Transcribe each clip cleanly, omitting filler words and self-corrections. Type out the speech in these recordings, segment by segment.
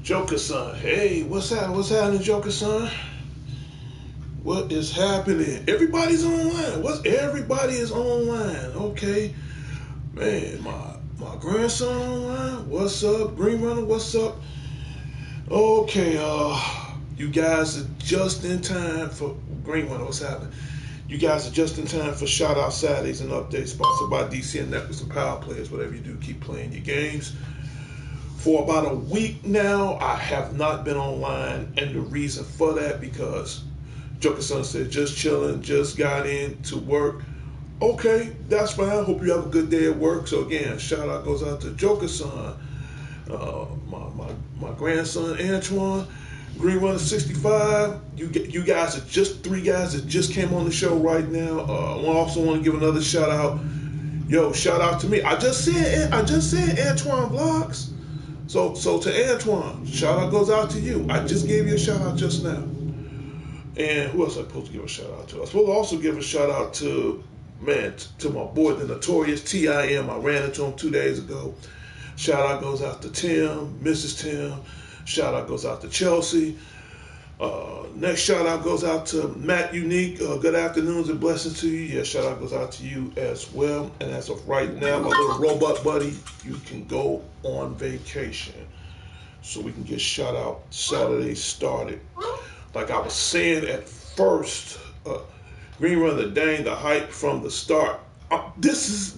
Joker son, hey, what's happening? What's happening, Joker son? What is happening? Everybody's online. Everybody is online? Okay, man. My grandson online. What's up, Green Runner? What's up? Okay, you guys are just in time for Green Runner. What's happening? You guys are just in time for Shout Out Saturdays and Updates, sponsored by D.C.N Networks and Power Players. Whatever you do, keep playing your games. For about a week now, I have not been online, and the reason for that because Joker Son said just chilling, just got in to work. Okay, that's fine. Hope you have a good day at work. So again, shout out goes out to Joker Son, my grandson Antoine, Green Runner 65. You guys are just three guys that just came on the show right now. I also want to give another shout out. Yo, shout out to me. I just said Antoine Vlogs. So to Antoine, shout out goes out to you. I just gave you a shout out just now. And who else am I supposed to give a shout out to? I'm supposed to also give a shout out to, man, to my boy, the notorious T.I.M. I ran into him 2 days ago. Shout out goes out to Tim, Mrs. Tim. Shout out goes out to Chelsea. Next shout out goes out to Matt Unique. Good afternoons and blessings to you. Yeah, shout out goes out to you as well. And as of right now, my little robot buddy, you can go on vacation. So we can get shout out Saturday started. Like I was saying at first, Green Runner dang the hype from the start. This is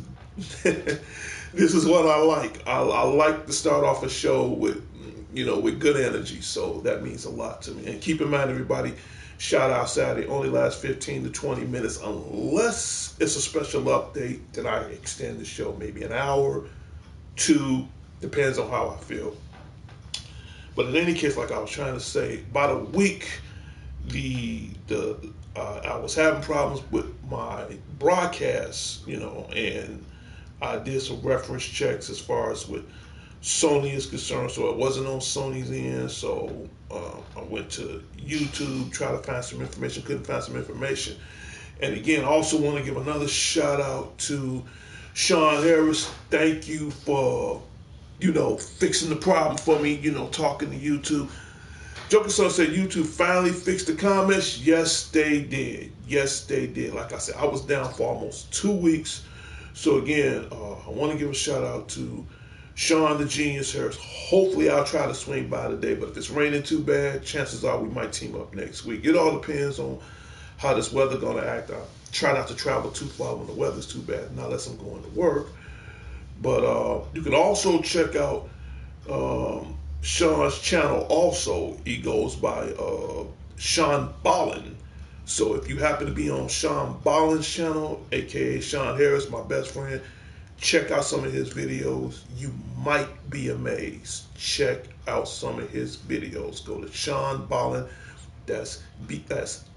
this is what I like. I like to start off a show with with good energy. So that means a lot to me. And keep in mind, everybody, shout out Saturday only lasts 15 to 20 minutes unless it's a special update that I extend the show maybe an hour, two, depends on how I feel. But in any case, like I was trying to say, about a week, I was having problems with my broadcast, and I did some reference checks as far as with Sony is concerned, so it wasn't on Sony's end. So I went to YouTube, tried to find some information, couldn't find some information. And again, I also want to give another shout out to Sean Harris. Thank you for fixing the problem for me, talking to YouTube. Joker Son said YouTube finally fixed the comments. Yes, they did. Yes, they did. Like I said, I was down for almost 2 weeks. So again, I want to give a shout out to Sean the Genius Harris. Hopefully I'll try to swing by today, but if it's raining too bad, chances are we might team up next week. It all depends on how this weather going to act. I try not to travel too far when the weather's too bad, not unless I'm going to work. But you can also check out Sean's channel also. He goes by Sean Ballin. So if you happen to be on Sean Ballin's channel, aka Sean Harris, my best friend, check out some of his videos. You might be amazed. Check out some of his videos. Go to Sean Ballin. That's SeanBolland.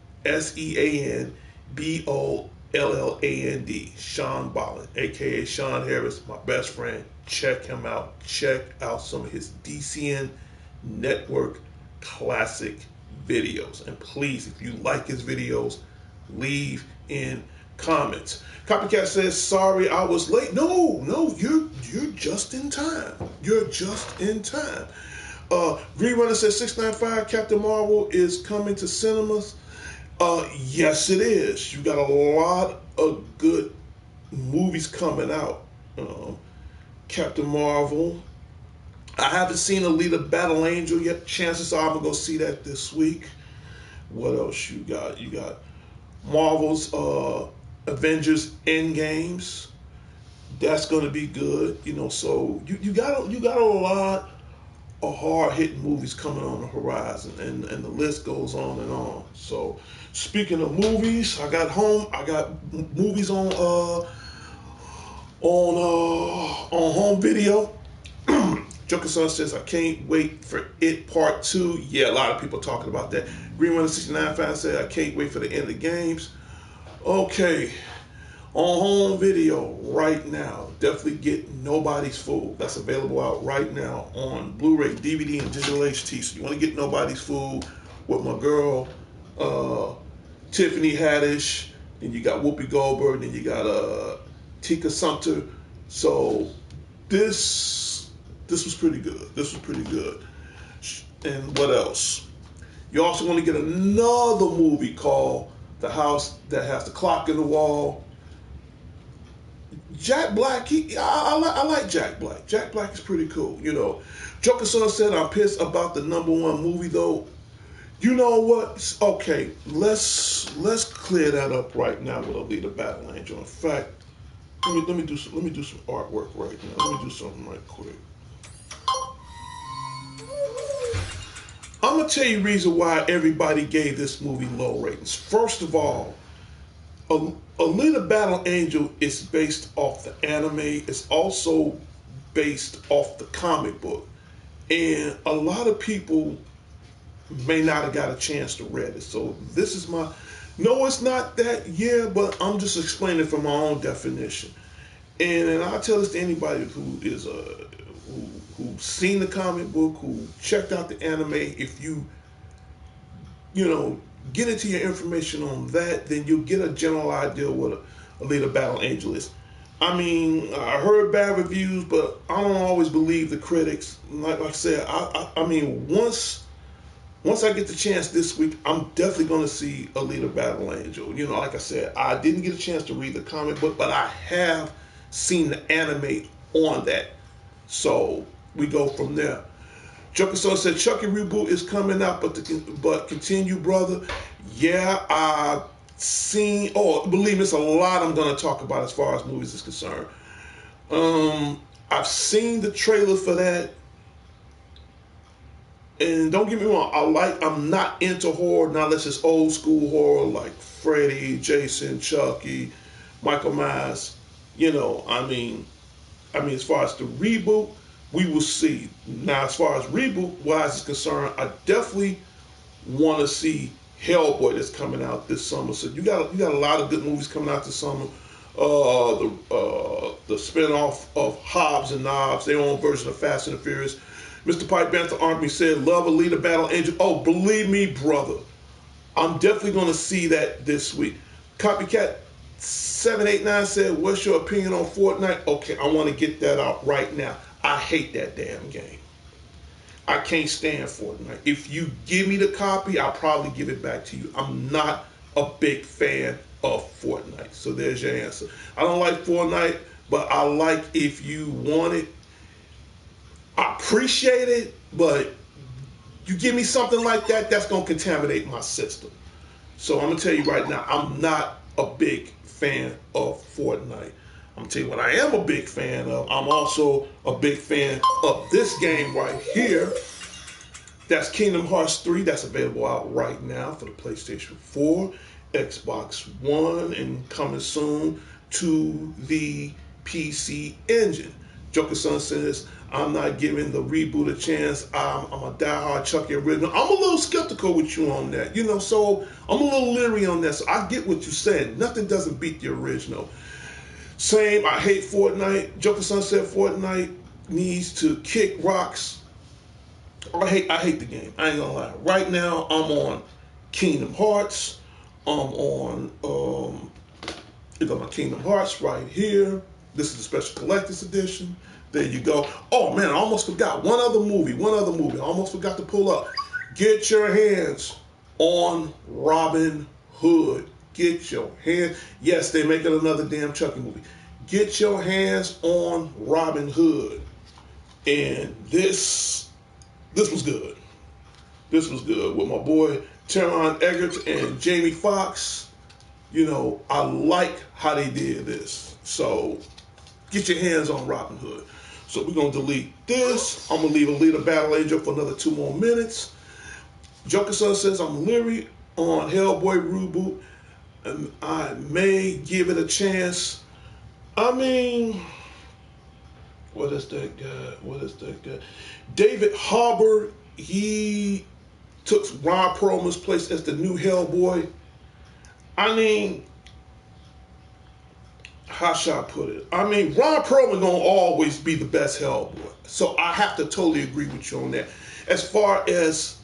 Sean Ballin, aka Sean Harris, my best friend. Check him out. Check out some of his D.C.N Network classic videos. And please, if you like his videos, leave in comments. Copycat says, sorry I was late. No, you're just in time. You're just in time. Green Runner says 695 Captain Marvel is coming to cinemas. Yes, it is. You got a lot of good movies coming out. Captain Marvel. I haven't seen Alita Battle Angel yet. Chances are I'm going to go see that this week. What else you got? You got Marvel's Avengers Endgames. That's going to be good. So you got a lot of hard-hitting movies coming on the horizon, and the list goes on and on. So speaking of movies, I got movies on home video. Joker Son says, I can't wait for It Part 2. Yeah, a lot of people talking about that. Green Runner 69 fan said, I can't wait for the end of the games. Okay, on home video right now, definitely get Nobody's Fool. That's available out right now on Blu-ray, DVD, and digital HT. So you want to get Nobody's Fool with my girl, Tiffany Haddish, and you got Whoopi Goldberg, and you got Tika Sumpter. So this was pretty good. This was pretty good. And what else? You also want to get another movie called The House That Has the Clock in the Wall. Jack Black, I like Jack Black. Jack Black is pretty cool, you know. Joker Son said, I'm pissed about the #1 movie though. You know what? Okay, let's clear that up right now with Alita Battle Angel. In fact, let me do some artwork right now. Let me do something right quick. I'm gonna tell you the reason why everybody gave this movie low ratings. First of all, Alita Battle Angel is based off the anime. It's also based off the comic book. And a lot of people may not have got a chance to read it. So this is my, no, it's not that, yeah, but I'm just explaining from my own definition. And I tell this to anybody who is who's seen the comic book, who checked out the anime. If you know, get into your information on that, then you'll get a general idea what Alita Battle Angel is. I mean, I heard bad reviews, but I don't always believe the critics. Like I said, I mean, once I get the chance this week, I'm definitely going to see Alita Battle Angel. You know, like I said, I didn't get a chance to read the comic book, but I have seen the anime on that. So we go from there. Joker Son said Chucky reboot is coming out, but continue, brother. Yeah, I've seen. Oh, believe me, it's a lot I'm going to talk about as far as movies is concerned. I've seen the trailer for that, and don't get me wrong. I'm not into horror, not unless it's old school horror like Freddy, Jason, Chucky, Michael Myers. You know, I mean, as far as the reboot, we will see. Now, as far as reboot-wise is concerned, I definitely want to see Hellboy that's coming out this summer. So you got a lot of good movies coming out this summer. The spinoff of Hobbs and Knobs, their own version of Fast and the Furious. Mr. Pipe Banther Army said, love Alita Battle Angel. Oh, believe me, brother, I'm definitely going to see that this week. Copycat 789 said, what's your opinion on Fortnite? Okay, I want to get that out right now. I hate that damn game. I can't stand Fortnite. If you give me the copy, I'll probably give it back to you. I'm not a big fan of Fortnite. So there's your answer. I don't like Fortnite, but I like if you want it. I appreciate it, but you give me something like that, that's going to contaminate my system. So I'm going to tell you right now, I'm not a big fan of Fortnite. I'm going to tell you what I am a big fan of. I'm also a big fan of this game right here. That's Kingdom Hearts 3. That's available out right now for the PlayStation 4, Xbox One, and coming soon to the PC Engine. Joker Son says, I'm not giving the reboot a chance. I'm a diehard Chucky original. I'm a little skeptical with you on that, you know, so I'm a little leery on that. So I get what you're saying. Nothing doesn't beat the original. Same, I hate Fortnite. Joker Son said Fortnite needs to kick rocks. I hate the game. I ain't gonna lie. Right now, I'm on Kingdom Hearts. I'm on, you got my Kingdom Hearts right here. This is the Special Collector's Edition. There you go. Oh man, I almost forgot. One other movie. I almost forgot to pull up. Get your hands on Robin Hood. Get your hands. Yes, they're making another damn Chucky movie. Get your hands on Robin Hood. And this was good. This was good with my boy Taron Egerton and Jamie Foxx. You know, I like how they did this. So get your hands on Robin Hood. So we're going to delete this. I'm going to leave Alita Battle Angel for another 2 more minutes. Joker Son says, I'm leery on Hellboy reboot. And I may give it a chance. I mean, what is that guy? David Harbour, he took Ron Perlman's place as the new Hellboy. I mean, how should I put it? I mean, Ron Perlman gonna always be the best Hellboy. So I have to totally agree with you on that. As far as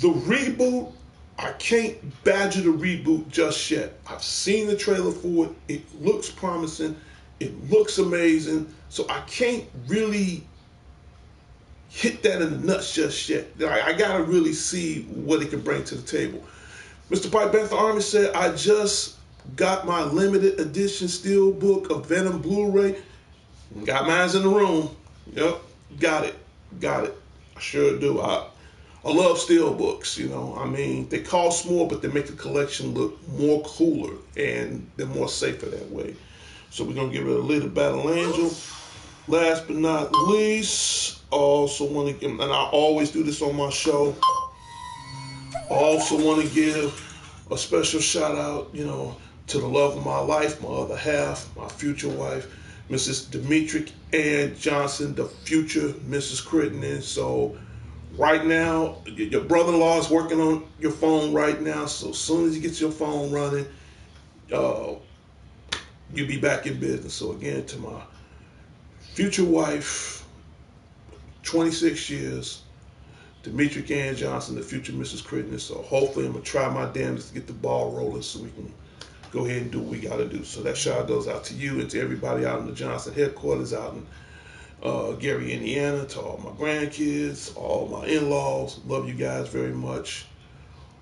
the reboot, I can't badger the reboot just yet. I've seen the trailer for it. It looks promising. It looks amazing. So I can't really hit that in the nuts just yet. I gotta really see what it can bring to the table. Mr. Pipe Banther Army said, I just got my limited edition steelbook of Venom Blu-ray. Got mine's in the room. Yep, got it. I sure do. I love steelbooks, you know. I mean, they cost more, but they make the collection look more cooler, and they're more safer that way. So we're gonna give it a little Battle Angel. Last but not least, also want to give, and I always do this on my show, also want to give a special shout out, you know, to the love of my life, my other half, my future wife, Mrs. Demetric Ann Johnson, the future Mrs. Crittenden. So right now, your brother-in-law is working on your phone right now. So as soon as he gets your phone running, you'll be back in business. So again, to my future wife, 26 years, Demetric Ann Johnson, the future Mrs. Crittenden. So hopefully I'm going to try my damnedest to get the ball rolling so we can go ahead and do what we got to do. So that shout goes out to you and to everybody out in the Johnson headquarters out in Gary, Indiana, to all my grandkids, all my in-laws. Love you guys very much.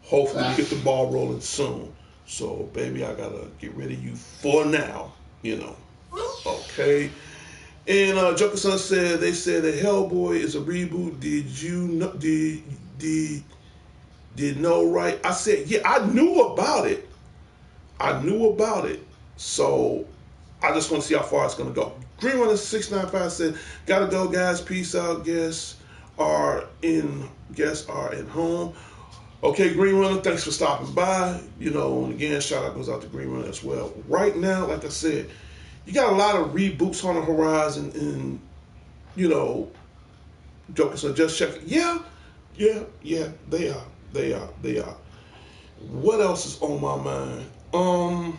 Hopefully we get the ball rolling soon. So, baby, I got to get rid of you for now, you know. Okay. And Joker Son said, they said that Hellboy is a reboot. Did you know, did know right? I said, yeah, I knew about it. So I just want to see how far it's going to go. Green Runner 695 said, gotta go, guys. Peace out. Guests are in home. Okay, Green Runner, thanks for stopping by. You know, and again, shout out goes out to Green Runner as well. Right now, like I said, you got a lot of reboots on the horizon, and you know, Joker, so just check it. Yeah, they are. What else is on my mind? Well,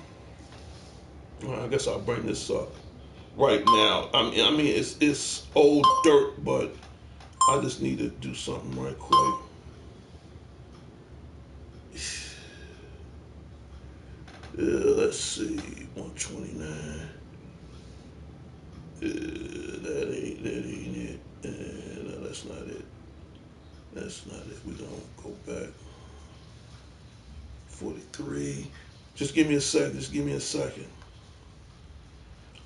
I guess I'll bring this up right now. I mean, it's old dirt, but I just need to do something right quick. Let's see, 129. That ain't it. No, that's not it. We don't go back. 43. Just give me a second.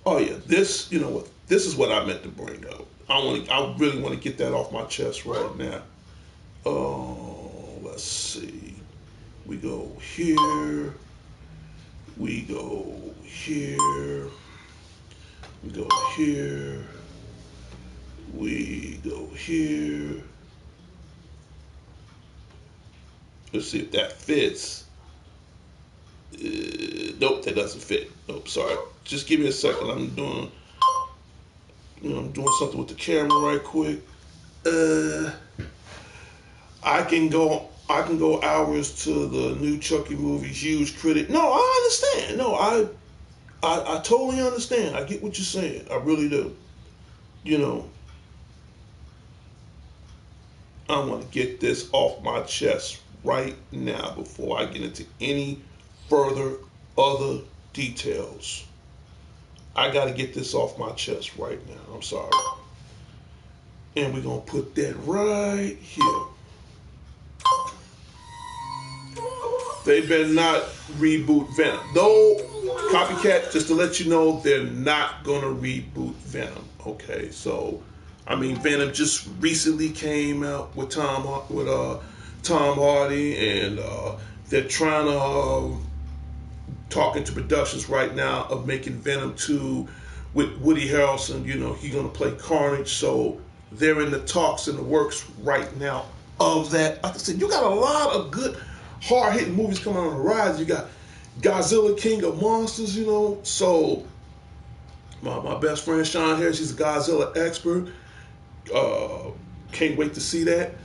Oh yeah, this. You know what? This is what I meant to bring up. I really want to get that off my chest right now. Oh, let's see. We go here. We go here. We go here. We go here. Let's see if that fits. Nope, that doesn't fit. Nope, sorry. Just give me a second. I'm doing something with the camera right quick. I can go hours to the new Chucky movie's huge critic. No, I understand. No, I totally understand. I get what you're saying. I really do. You know, I want to get this off my chest right now before I get into any further other details. I got to get this off my chest right now. I'm sorry. And we're going to put that right here. They better not reboot Venom. Though, Copycat, just to let you know, they're not going to reboot Venom. Okay, so, I mean, Venom just recently came out with Tom Hardy, and they're trying to talk into productions right now of making Venom 2 with Woody Harrelson. You know, he's going to play Carnage, so they're in the talks and the works right now of that. Like I said, you got a lot of good, hard-hitting movies coming on the rise. You got Godzilla, King of Monsters, you know. So my best friend Sean Harris, he's a Godzilla expert. Can't wait to see that.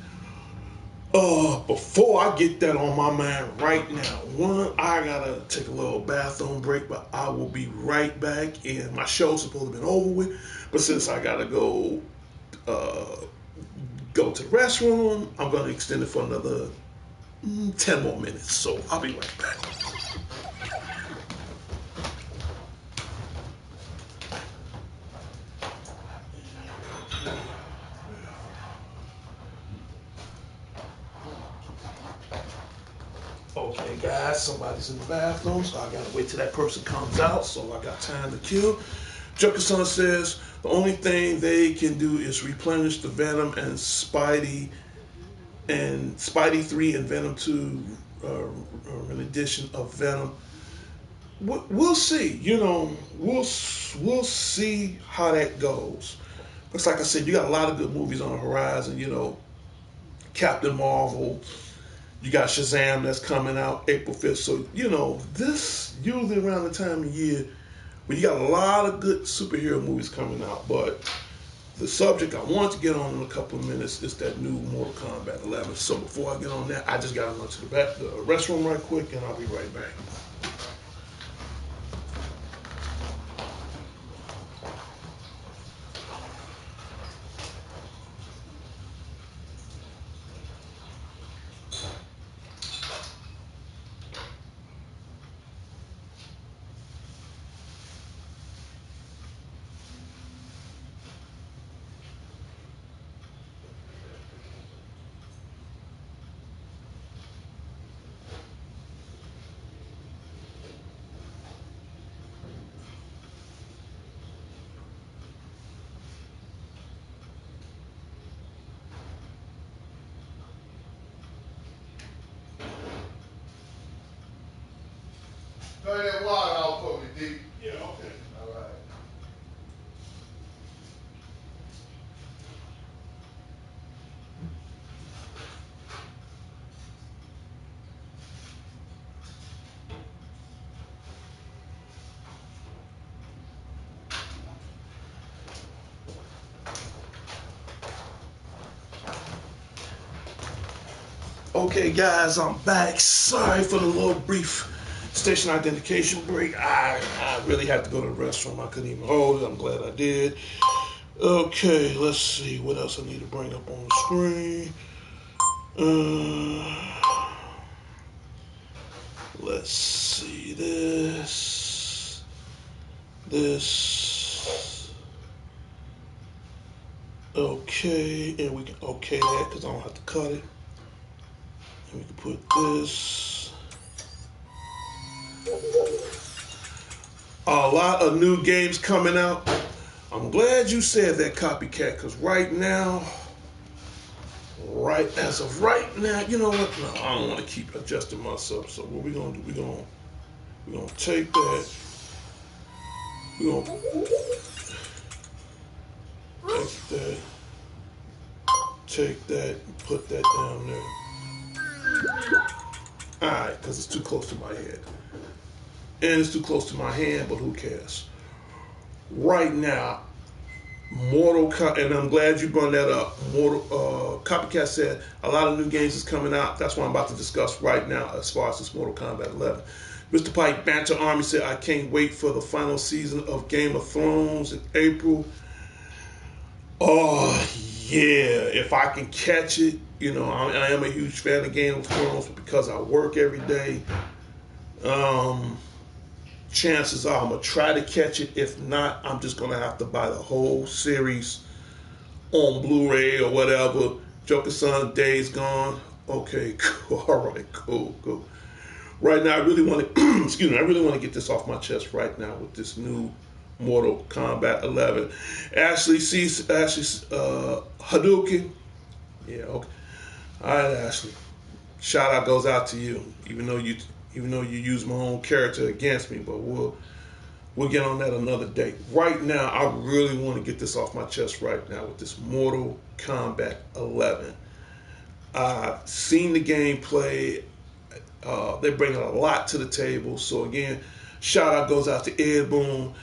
Before I get that on my mind right now, I gotta take a little bathroom break, but I will be right back. And my show's supposed to have been over with, but since I gotta go to the restroom, I'm gonna extend it for another 10 more minutes, so I'll be right back. Okay, guys, somebody's in the bathroom, so I gotta wait till that person comes out, so I got time to kill. Joker-san says the only thing they can do is replenish the Venom and Spidey 3 and Venom 2 an edition of Venom. We'll see. We'll see how that goes. Looks like I said, you got a lot of good movies on the horizon. Captain Marvel. You got Shazam that's coming out April 5th. So, this usually around the time of year when you got a lot of good superhero movies coming out. But the subject I want to get on in a couple of minutes is that new Mortal Kombat 11. So before I get on that, I just got to run to the restroom right quick, and I'll be right back. Turn that water off for me, D. Yeah, okay. All right. Okay, guys, I'm back. Sorry for the little brief station identification break. I really had to go to the restroom. I couldn't even hold it. I'm glad I did. Okay, let's see what else I need to bring up on the screen. Let's see this. Okay, and we can okay that because I don't have to cut it. And we can put this. A lot of new games coming out. I'm glad you said that, Copycat, because right now, as of right now, you know what? No, I don't want to keep adjusting myself. So what we're gonna do? We're gonna take that. We're gonna take that, and put that down there. All right, because it's too close to my head, and it's too close to my hand. But who cares? Right now, and I'm glad you brought that up. Copycat said a lot of new games is coming out. That's what I'm about to discuss right now as far as this Mortal Kombat 11. Mr. Pike Banter Army said, I can't wait for the final season of Game of Thrones in April. Oh, yeah. If I can catch it, I am a huge fan of Game of Thrones, but because I work every day, chances are I'm going to try to catch it. If not, I'm just going to have to buy the whole series on Blu-ray or whatever. Joker-san, Days Gone. Okay, cool. All right, cool. Right now, I really want to, I really want to get this off my chest right now with this new Mortal Kombat 11. Ashley Hadouken. Yeah, okay. All right, Ashley. Shout out goes out to you, even though you use my own character against me, but we'll get on that another day. Right now, I really want to get this off my chest right now with this Mortal Kombat 11. I've seen the gameplay. They're bringing a lot to the table. So again, shout out goes out to Ed Boon,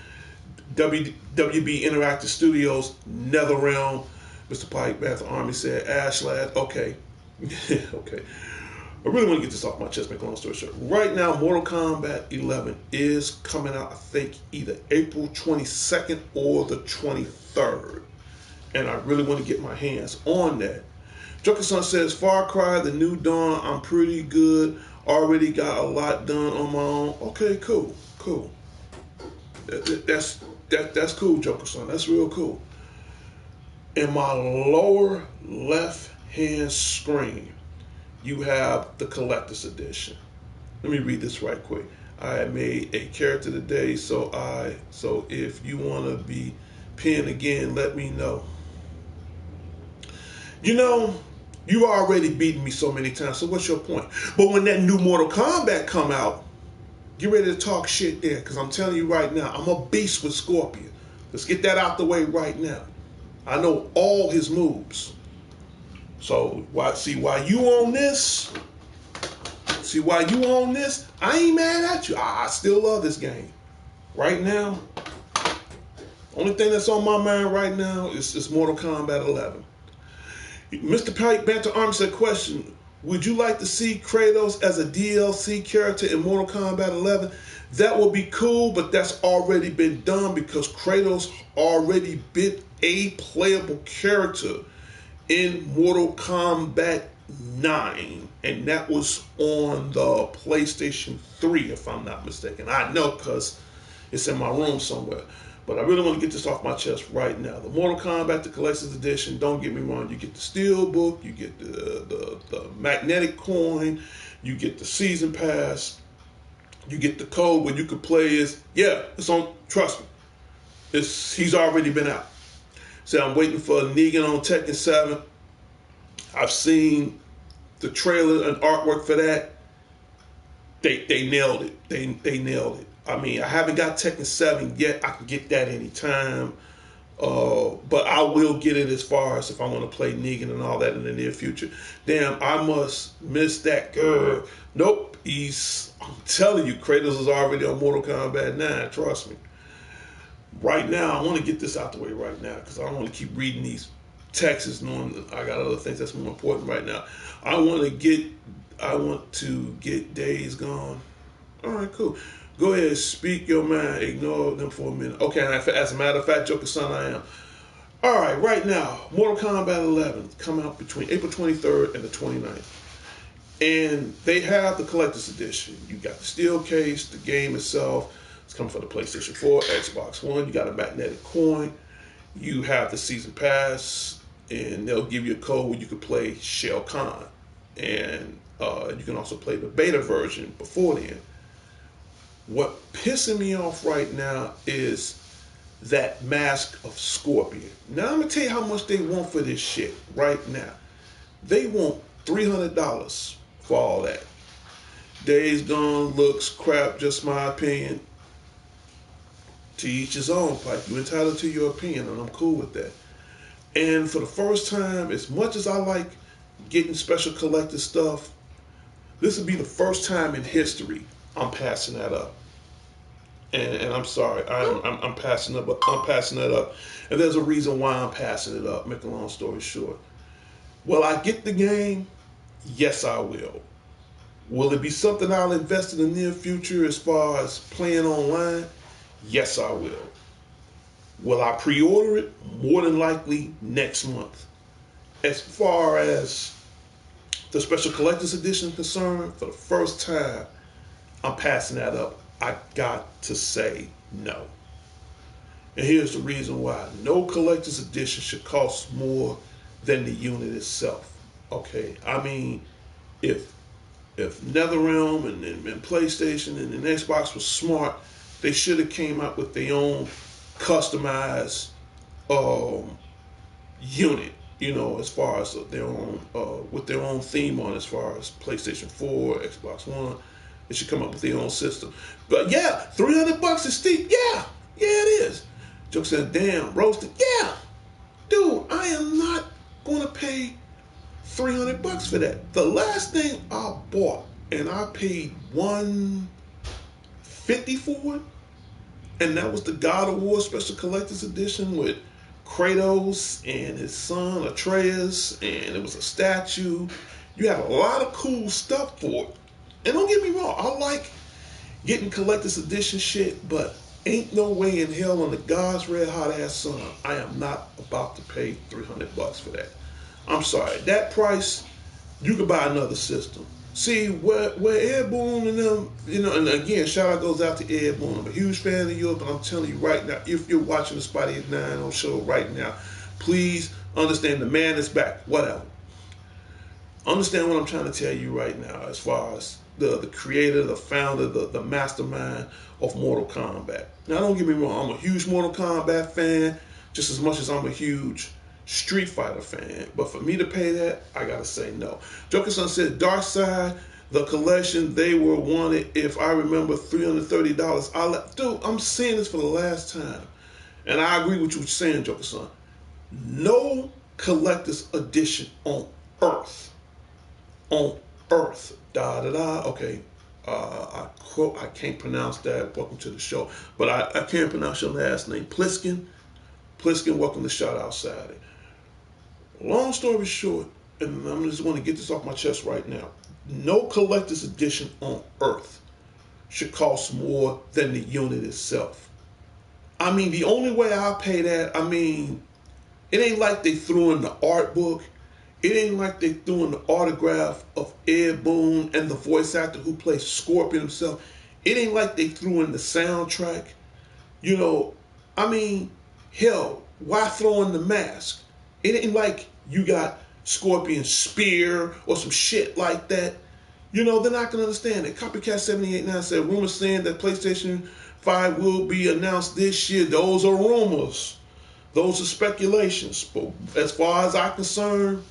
WB Interactive Studios, NetherRealm. Mr. Pike Bath Army said, Ashlad. Okay. Okay. I really want to get this off my chest, make a long story short. Right now, Mortal Kombat 11 is coming out, I think, either April 22nd or the 23rd. And I really want to get my hands on that Joker Son says, Far Cry, The New Dawn, I'm pretty good. Already got a lot done on my own. Okay, cool. That's cool, Joker Son. That's real cool. In my lower left hand screen, you have the collector's edition. Let me read this right quick. I made a character today, so if you want to be pinned again, let me know. You know, you already beaten me so many times, so what's your point? But when that new Mortal Kombat come out, get ready to talk shit there, because I'm telling you right now, I'm a beast with Scorpion. Let's get that out the way right now. I know all his moves. So why you on this? See why you on this? I ain't mad at you. I still love this game. Right now, only thing that's on my mind right now is Mortal Kombat 11. Mr. Pike Banter Arms said, question, would you like to see Kratos as a DLC character in Mortal Kombat 11? That would be cool, but that's already been done because Kratos already been a playable character in Mortal Kombat 9, and that was on the PlayStation 3, if I'm not mistaken. I know because it's in my room somewhere. But I really want to get this off my chest right now. The Mortal Kombat, the Collector's Edition, don't get me wrong, you get the Steelbook, you get the magnetic coin, you get the Season Pass, you get the code where you can play it's on, trust me, he's already been out. So I'm waiting for Negan on Tekken 7. I've seen the trailer and artwork for that. They nailed it. They nailed it. I mean, I haven't got Tekken 7 yet. I can get that anytime. But I will get it as far as if I want to play Negan and all that in the near future. Damn, I must miss that girl. Nope. I'm telling you, Kratos is already on Mortal Kombat 9. Trust me. Right now, I want to get this out the way right now because I don't want to keep reading these texts knowing that I got other things that's more important right now. I want to get Days Gone. All right, cool. Go ahead, speak your mind. Ignore them for a minute. Okay, and as a matter of fact, Joker Son, I am. All right, right now, Mortal Kombat 11 come out between April 23rd and the 29th. And they have the Collector's Edition. You got the steel case, the game itself. It's coming for the PlayStation 4, Xbox One. You got a magnetic coin. You have the Season Pass. And they'll give you a code where you can play Shao Kahn. And you can also play the beta version before then. What pissing me off right now is that Mask of Scorpion. Now I'm gonna tell you how much they want for this shit right now. They want $300 for all that. Days Gone looks crap, just my opinion. To each his own, Pike. You're entitled to your opinion, and I'm cool with that. And for the first time, as much as I like getting special collector stuff, this will be the first time in history I'm passing that up. And I'm sorry, I'm passing it up. I'm passing it up, and there's a reason why I'm passing it up. Make a long story short, will I get the game? Yes, I will. Will it be something I'll invest in the near future as far as playing online? Yes, I will. Will I pre-order it? More than likely next month. As far as the Special Collector's Edition is concerned, for the first time, I'm passing that up. I got to say no. And here's the reason why. No Collector's Edition should cost more than the unit itself. Okay, I mean, if NetherRealm and PlayStation and Xbox was smart, they should have came out with their own customized unit, you know, as far as their own with their own theme on, as far as PlayStation 4, Xbox One. They should come up with their own system. But yeah, $300 is steep. Yeah, it is. Joke said, damn, roasted. Yeah, dude, I am not going to pay $300 for that. The last thing I bought, and I paid $150 for it, and that was the God of War Special Collector's Edition with Kratos and his son Atreus, and it was a statue. You had a lot of cool stuff for it. And don't get me wrong, I like getting collector's edition shit, but ain't no way in hell on the God's red hot ass sun I am not about to pay $300 for that. I'm sorry, that price, you could buy another system. See, where Ed Boon and them, and again, shout out goes out to Ed Boon. I'm a huge fan of yours, but I'm telling you right now, if you're watching the Spotty 9 on show right now, please understand the man is back. Whatever. Understand what I'm trying to tell you right now as far as the creator, the founder, the mastermind of Mortal Kombat. Now, don't get me wrong, I'm a huge Mortal Kombat fan, just as much as I'm a huge Street Fighter fan. But for me to pay that, I gotta say no. Joker Son said, Dark Side, the collection, they were wanted, if I remember, $330. Dude, I'm saying this for the last time. And I agree with you saying, Joker Son. No collector's edition on Earth. On Earth. Da da da. Okay. I can't pronounce that. Welcome to the show. But I can't pronounce your last name. Pliskin. Pliskin, welcome to Shout Out Saturday. Long story short, and I'm just want to get this off my chest right now. No collector's edition on Earth should cost more than the unit itself. I mean, the only way I'll pay that, it ain't like they threw in the art book. It ain't like they threw in the autograph of Ed Boon and the voice actor who plays Scorpion himself. It ain't like they threw in the soundtrack. Hell, why throw in the mask? It ain't like you got Scorpion's spear or some shit like that. They're not going to understand it. Copycat 789 said, rumors saying that PlayStation 5 will be announced this year. Those are rumors. Those are speculations. But as far as I'm concerned,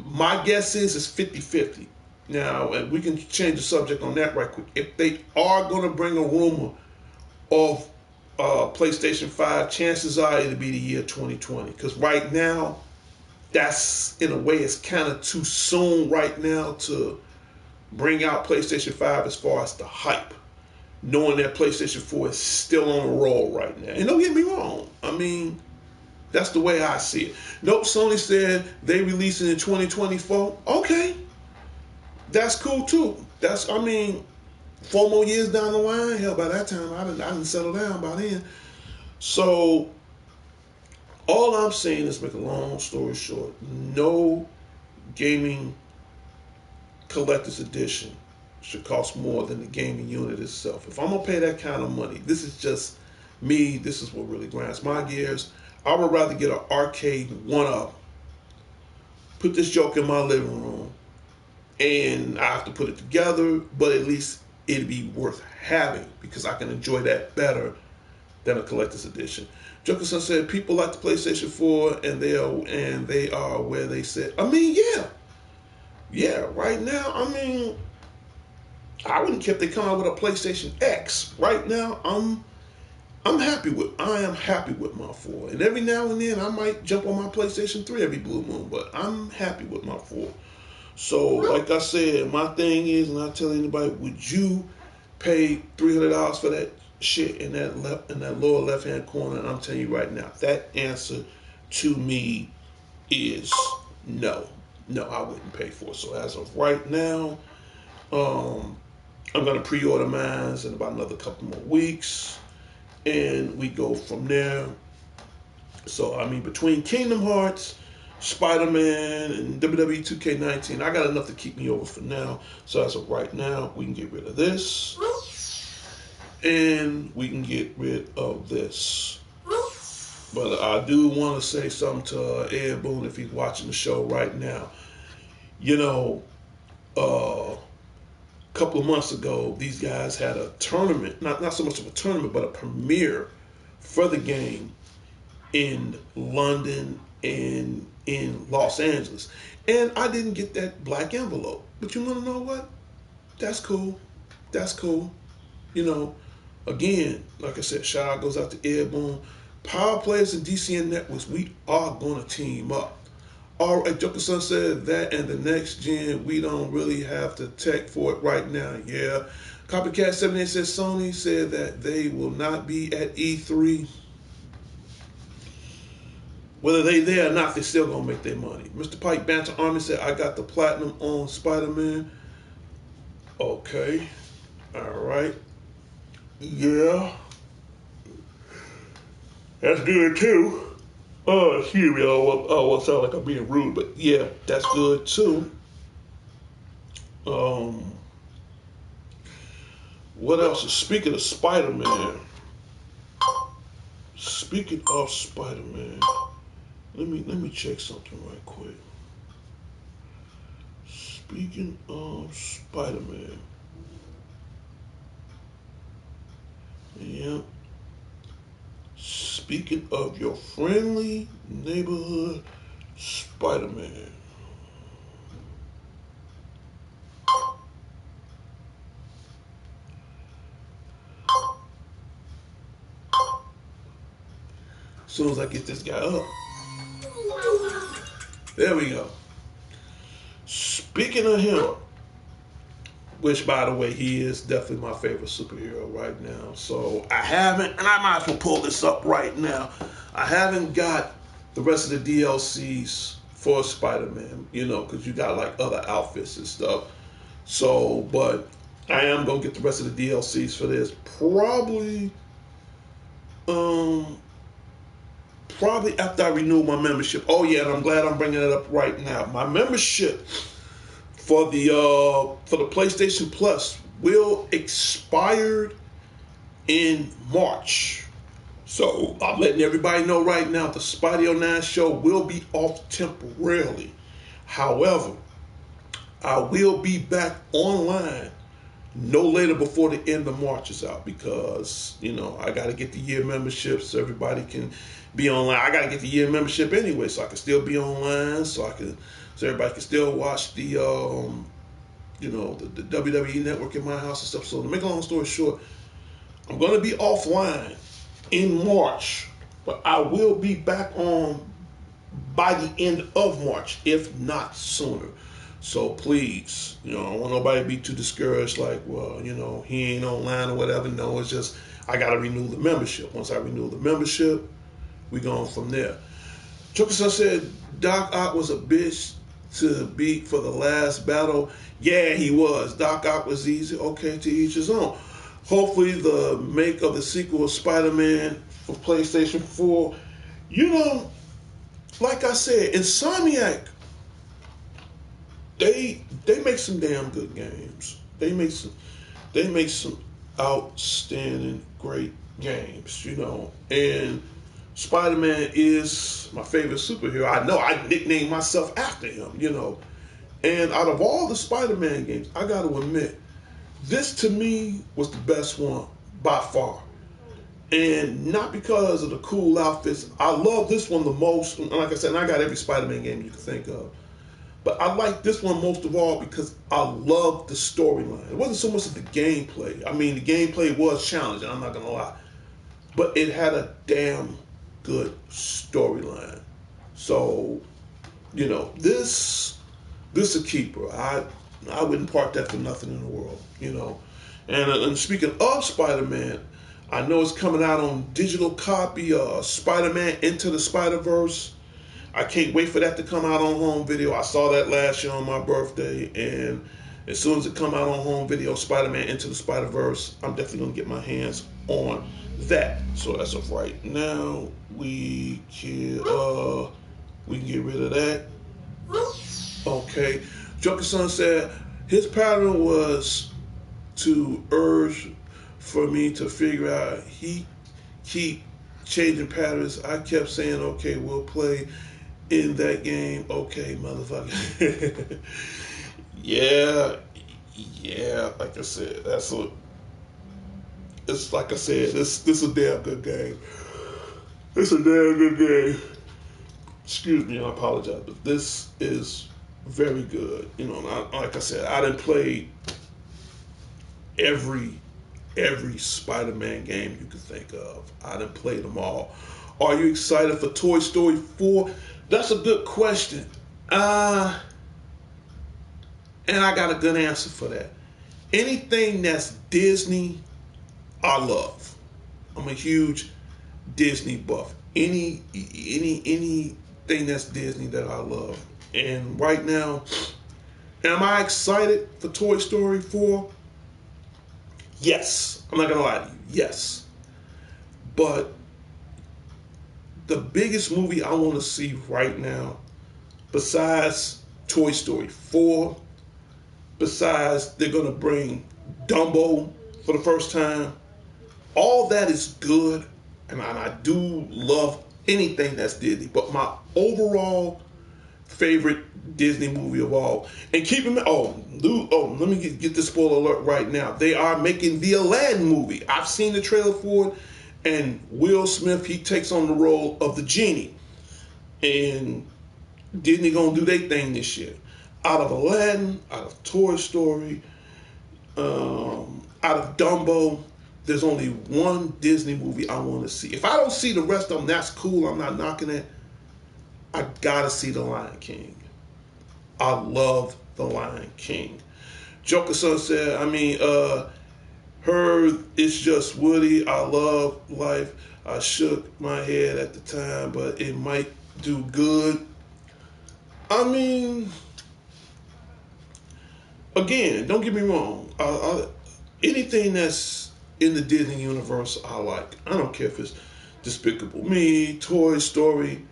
my guess is it's 50-50. Now, and we can change the subject on that right quick. If they are going to bring a rumor of PlayStation 5, chances are it'll be the year 2020. Because right now, that's, in a way, it's kind of too soon right now to bring out PlayStation 5 as far as the hype, knowing that PlayStation 4 is still on a roll right now. And don't get me wrong. That's the way I see it. Nope, Sony said they release it in 2024. Okay. That's cool too. 4 more years down the line. Hell, by that time, I didn't settle down by then. So, all I'm saying is, make a long story short, no gaming collector's edition should cost more than the gaming unit itself. If I'm going to pay that kind of money, this is just me, this is what really grinds my gears. I would rather get an arcade one-up, put this joke in my living room, and I have to put it together, but at least it'd be worth having because I can enjoy that better than a collector's edition. Jokerson said people like the PlayStation 4 and they are where they sit. Yeah, right now, I wouldn't care if they come out with a PlayStation X. Right now, I am happy with my 4. And every now and then I might jump on my PlayStation 3 every blue moon, but I'm happy with my 4. So, like I said, my thing is, and I tell anybody, would you pay $300 for that shit in that lower left-hand corner? And I'm telling you right now, that answer to me is no. No, I wouldn't pay for it. So as of right now, I'm gonna pre-order mine in about another couple more weeks, and we go from there. So between Kingdom Hearts, Spider-Man, and WWE 2K19, I got enough to keep me over for now. So as of right now, we can get rid of this, and we can get rid of this. But I do want to say something to Ed Boon if he's watching the show right now. A couple of months ago, these guys had a tournament, not so much of a tournament, but a premiere for the game in London and in Los Angeles. And I didn't get that black envelope. But you want to know what? That's cool. That's cool. Again, like I said, shout out goes out to Ed Boon. Power Players and D.C.N networks, we are going to team up. All right, Joker Son said that and the next gen, we don't really have the tech for it right now. Yeah. Copycat 78 says Sony said that they will not be at E3. Whether they there or not, they're still going to make their money. Mr. Pike Banter Army said, I got the platinum on Spider-Man. Okay. All right. Yeah. That's good too. Oh, excuse me. I don't sound like I'm being rude, but yeah, that's good too. Um, what else? Speaking of Spider-Man. Speaking of Spider-Man, let me check something right quick. Speaking of Spider-Man, yeah. Speaking of your friendly neighborhood Spider-Man. As soon as I get this guy up, there we go. Speaking of him, which by the way, he is definitely my favorite superhero right now. So I haven't, and I might as well pull this up right now. I haven't got the rest of the DLCs for Spider-Man, because you got like other outfits and stuff. So, but I am gonna get the rest of the DLCs for this. Um, probably after I renew my membership. Oh yeah, and I'm glad I'm bringing it up right now. My membership for the PlayStation Plus will expire in March. So I'm letting everybody know right now the Spidey 09 show will be off temporarily. However, I will be back online no later before the end of March is out because, I got to get the year membership so everybody can be online. I got to get the year membership anyway so I can still be online so everybody can still watch the WWE network in my house and stuff. So to make a long story short, I'm going to be offline in March, but I will be back on by the end of March, if not sooner. So please, I don't want nobody to be too discouraged, like, well, he ain't online or whatever. No, it's just I got to renew the membership. Once I renew the membership, we going from there. Chuckerson said Doc Ock was a bitch to beat for the last battle. Yeah, he was. Doc Ock was easy. Okay, to each his own. Hopefully the make of the sequel of Spider-Man for PlayStation 4. Like I said, Insomniac, they make some damn good games. They make some outstanding great games, And Spider-Man is my favorite superhero. I know I nicknamed myself after him, And out of all the Spider-Man games, I got to admit, this to me was the best one by far. And not because of the cool outfits. I love this one the most. And like I said, I got every Spider-Man game you can think of. But I like this one most of all because I love the storyline. It wasn't so much of the gameplay. I mean, the gameplay was challenging, I'm not going to lie. But it had a damn good storyline. So, this a keeper. I wouldn't part that for nothing in the world, And speaking of Spider-Man, I know it's coming out on digital copy, Spider-Man Into the Spider-Verse. I can't wait for that to come out on home video. I saw that last year on my birthday, and as soon as it come out on home video, Spider-Man Into the Spider-Verse, I'm definitely going to get my hands on that. So as of right now, we can get rid of that. Okay. Joker-san said his pattern was to urge for me to figure out. He keep changing patterns. I kept saying, okay, we'll play in that game. Okay, motherfucker. yeah. Like I said, it's like I said, this is a damn good game. It's a damn good game. Excuse me, I apologize, but this is very good. Like I said, I didn't play every Spider-Man game you could think of. I done played them all. Are you excited for Toy Story 4? That's a good question. And I got a good answer for that. Anything that's Disney, I love. I'm a huge Disney buff. Anything that's Disney that I love. And right now, am I excited for Toy Story 4? Yes. I'm not going to lie to you. Yes. But the biggest movie I want to see right now, besides Toy Story 4, besides they're going to bring Dumbo for the first time, all that is good, and I do love anything that's Disney. But my overall favorite Disney movie of all, and keep in mind, let me get this spoiler alert right now. They are making the Aladdin movie. I've seen the trailer for it, and Will Smith, he takes on the role of the genie, and Disney gonna do their thing this year. Out of Aladdin, out of Toy Story, out of Dumbo, there's only one Disney movie I want to see. If I don't see the rest of them, that's cool. I'm not knocking it. I gotta see The Lion King. I love The Lion King. Joker Son said, her It's Just Woody. I love life. I shook my head at the time, but it might do good. I mean, again, don't get me wrong. Anything that's in the Disney universe, I like. I don't care if it's Despicable Me, Toy Story.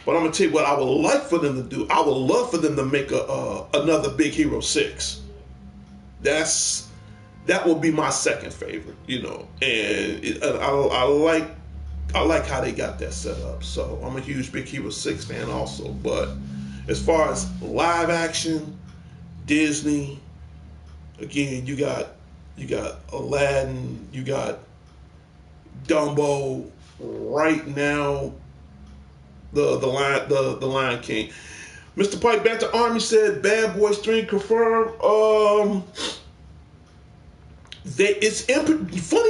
But I'm gonna tell you what I would like for them to do. I would love for them to make another Big Hero 6. That would be my second favorite, And I like how they got that set up. So I'm a huge Big Hero 6 fan also. But as far as live action, Disney, again, you got Aladdin, you got Dumbo. Right now, the Lion King. Mr. Pike back to Army said Bad Boys 3 confirmed. Funny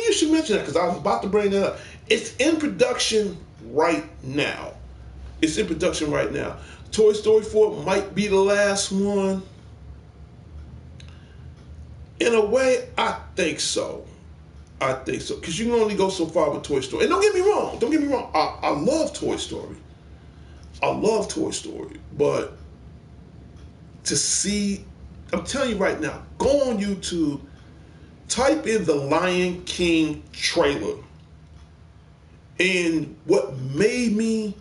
you should mention that because I was about to bring that up. It's in production right now. Toy Story 4 might be the last one. In a way, I think so. Because you can only go so far with Toy Story. And don't get me wrong. I love Toy Story. But to see, I'm telling you right now, go on YouTube, type in the Lion King trailer. And what made me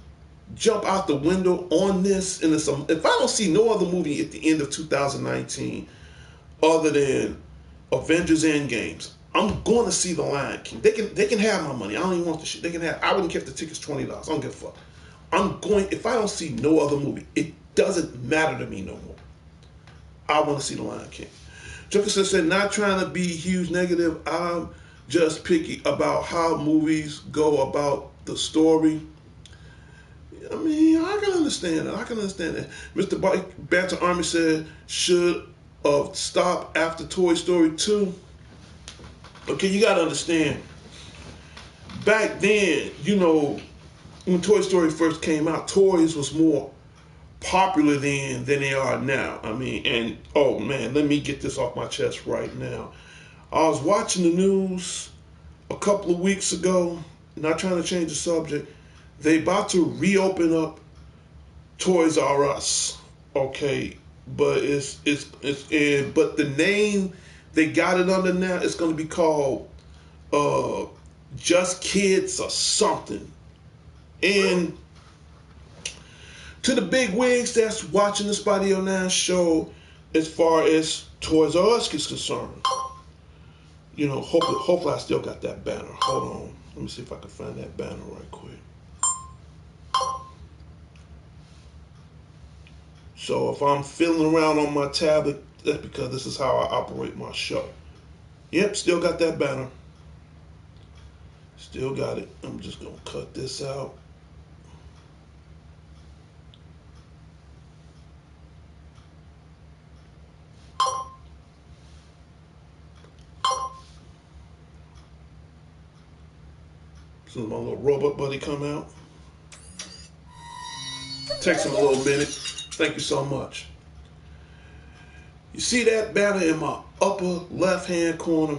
jump out the window on this, and if I don't see no other movie at the end of 2019 other than Avengers Endgames, I'm going to see the Lion King. They can have my money. I don't even want the shit. I wouldn't care if the ticket's $20. I don't give a fuck. If I don't see no other movie, it doesn't matter to me no more. I want to see the Lion King. Jefferson said, not trying to be huge negative. I'm just picky about how movies go about the story. I mean, I can understand that. Mr. Banter Army said, should have stopped after Toy Story 2. Okay, you got to understand. Back then, when Toy Story first came out, toys was more popular then than they are now. I mean, and oh man, let me get this off my chest right now. I was watching the news a couple of weeks ago, not trying to change the subject. They about to reopen up Toys R Us, okay? But but the name they got it under now, it's going to be called Just Kids or something. And to the big wigs that's watching the Spotty 09 show, as far as Toys R Us is concerned, hopefully I still got that banner. Hold on, let me see if I can find that banner right quick. So if I'm fiddling around on my tablet, that's because this is how I operate my show. Yep, still got that banner. Still got it. I'm just gonna cut this out. So my little robot buddy come out. Takes him a little minute. Thank you so much. You see that banner in my upper left-hand corner?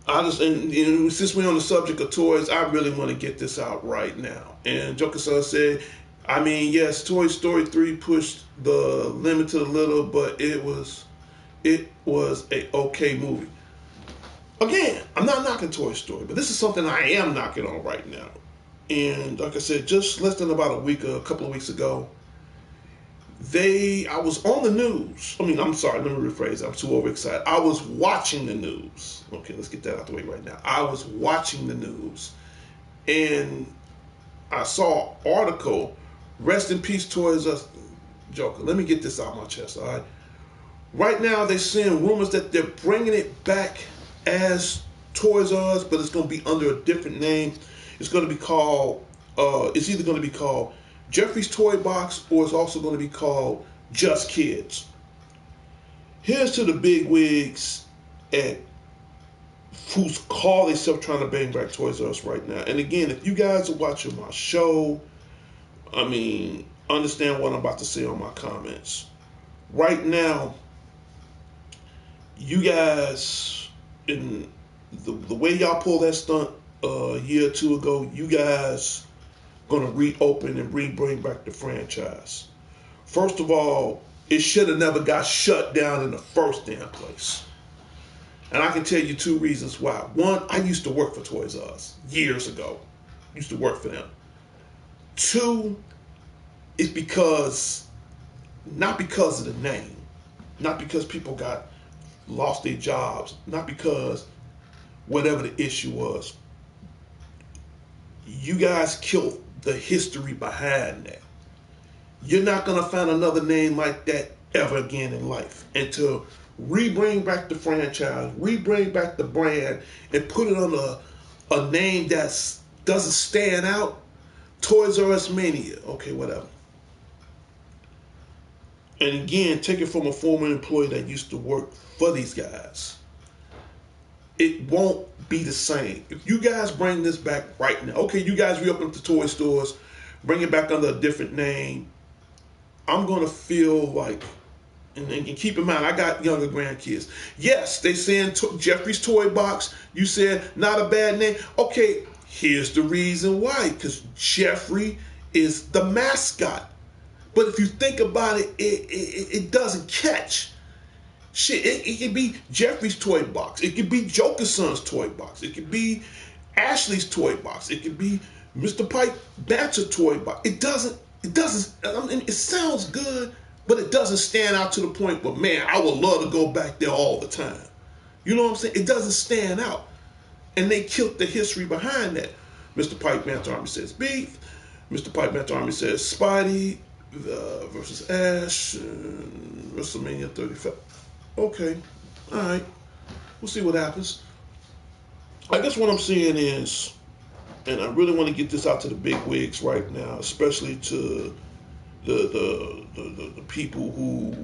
Since we're on the subject of toys, I really want to get this out right now. And Joker Son said, yes, Toy Story 3 pushed the limit to the little, but it was a okay movie. Again, I'm not knocking Toy Story, but this is something I am knocking on right now. And like I said, just less than about a couple of weeks ago, I was on the news. I mean, I'm sorry, let me rephrase. I'm too overexcited. I was watching the news. Okay, let's get that out the way right now. I was watching the news, and I saw an article. Rest in peace, Toys R Us. Joker. Let me get this out my chest. All right. Right now, they're seeing rumors that they're bringing it back as Toys R Us, but it's going to be under a different name. It's going to be called. It's either going to be called Jeffrey's Toy Box, or it's also going to be called Just Kids. Here's to the big wigs at who's call themselves trying to bring back Toys R Us right now. And again, if you guys are watching my show, I mean, understand what I'm about to say on my comments. Right now, you guys, in the way y'all pulled that stunt a year or two ago, you guys gonna reopen and bring back the franchise. First of all, it should have never got shut down in the first damn place. And I can tell you two reasons why. One, I used to work for Toys R Us years ago. Used to work for them. Two, it's because, not because of the name, not because people lost their jobs, not because whatever the issue was. You guys killed the history behind that. You're not gonna find another name like that ever again in life. And to bring back the franchise, bring back the brand, and put it on a name that doesn't stand out, Toys R Us Mania. Okay, whatever. And again, take it from a former employee that used to work for these guys. It won't be the same. If you guys bring this back right now, okay, you guys reopen the toy stores, bring it back under a different name, I'm going to feel like, and keep in mind, I got younger grandkids. Yes, they saying Jeffrey's Toy Box. You said not a bad name. Okay, here's the reason why. Because Jeffrey is the mascot. But if you think about it, it doesn't catch. Shit, it could be Jeffrey's Toy Box. It could be Joker's Son's Toy Box. It could be Ashley's Toy Box. It could be Mr. Pike Banter Toy Box. It doesn't, I mean, it sounds good, but it doesn't stand out to the point where, man, I would love to go back there all the time. You know what I'm saying? It doesn't stand out. And they killed the history behind that. Mr. Pike Banter Army says beef. Mr. Pike Banter Army says Spidey versus Ash, WrestleMania 35. Okay, all right. We'll see what happens. I guess what I'm seeing is, and I really want to get this out to the big wigs right now, especially to the people who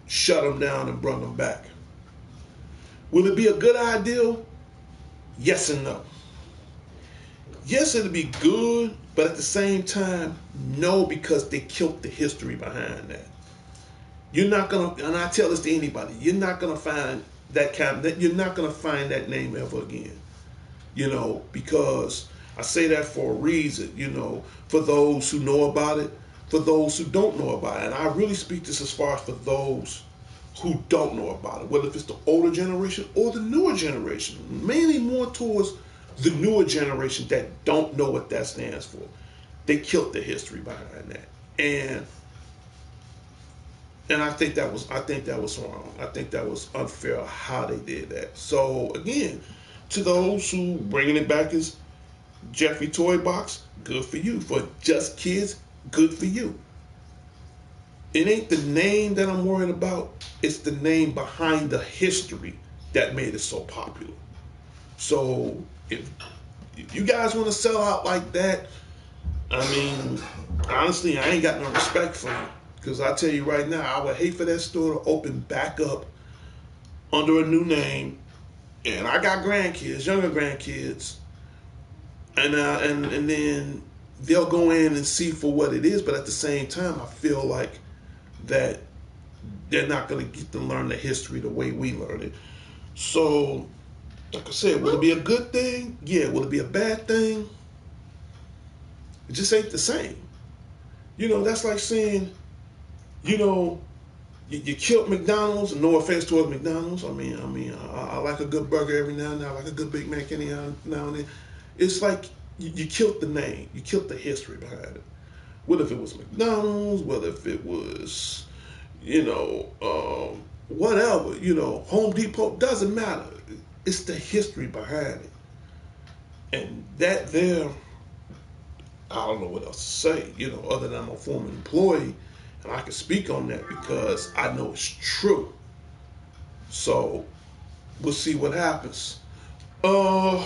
shut them down and brought them back. Will it be a good idea? Yes and no. Yes, it'll be good, but at the same time, no, because they killed the history behind that. You're not gonna, and I tell this to anybody, you're not gonna find you're not gonna find that name ever again. You know, because I say that for a reason, you know, for those who know about it, for those who don't know about it. And I really speak this as far as for those who don't know about it, whether it's the older generation or the newer generation, mainly more towards the newer generation that don't know what that stands for. They killed the history behind that. And I think that was wrong. I think that was unfair how they did that. So again, to those who bringing it back as Jeffrey Toy Box, good for you. For Just Kids, good for you. It ain't the name that I'm worried about. It's the name behind the history that made it so popular. So if you guys want to sell out like that, I mean, honestly, I ain't got no respect for you. Because I tell you right now, I would hate for that store to open back up under a new name. And I got grandkids, younger grandkids, and then they'll go in and see for what it is. But at the same time, I feel like that they're not going to get to learn the history the way we learn it. So, like I said, will it be a good thing? Yeah. Will it be a bad thing? It just ain't the same. You know, that's like saying, you know, you killed McDonald's, and no offense towards McDonald's. I mean, I like a good burger every now and then. I like a good Big Mac any now and then. It's like you killed the name, you killed the history behind it. What if it was McDonald's? What if it was, whatever, Home Depot? Doesn't matter. It's the history behind it. And that there, I don't know what else to say, other than I'm a former employee, and I can speak on that because I know it's true. So we'll see what happens. Mr.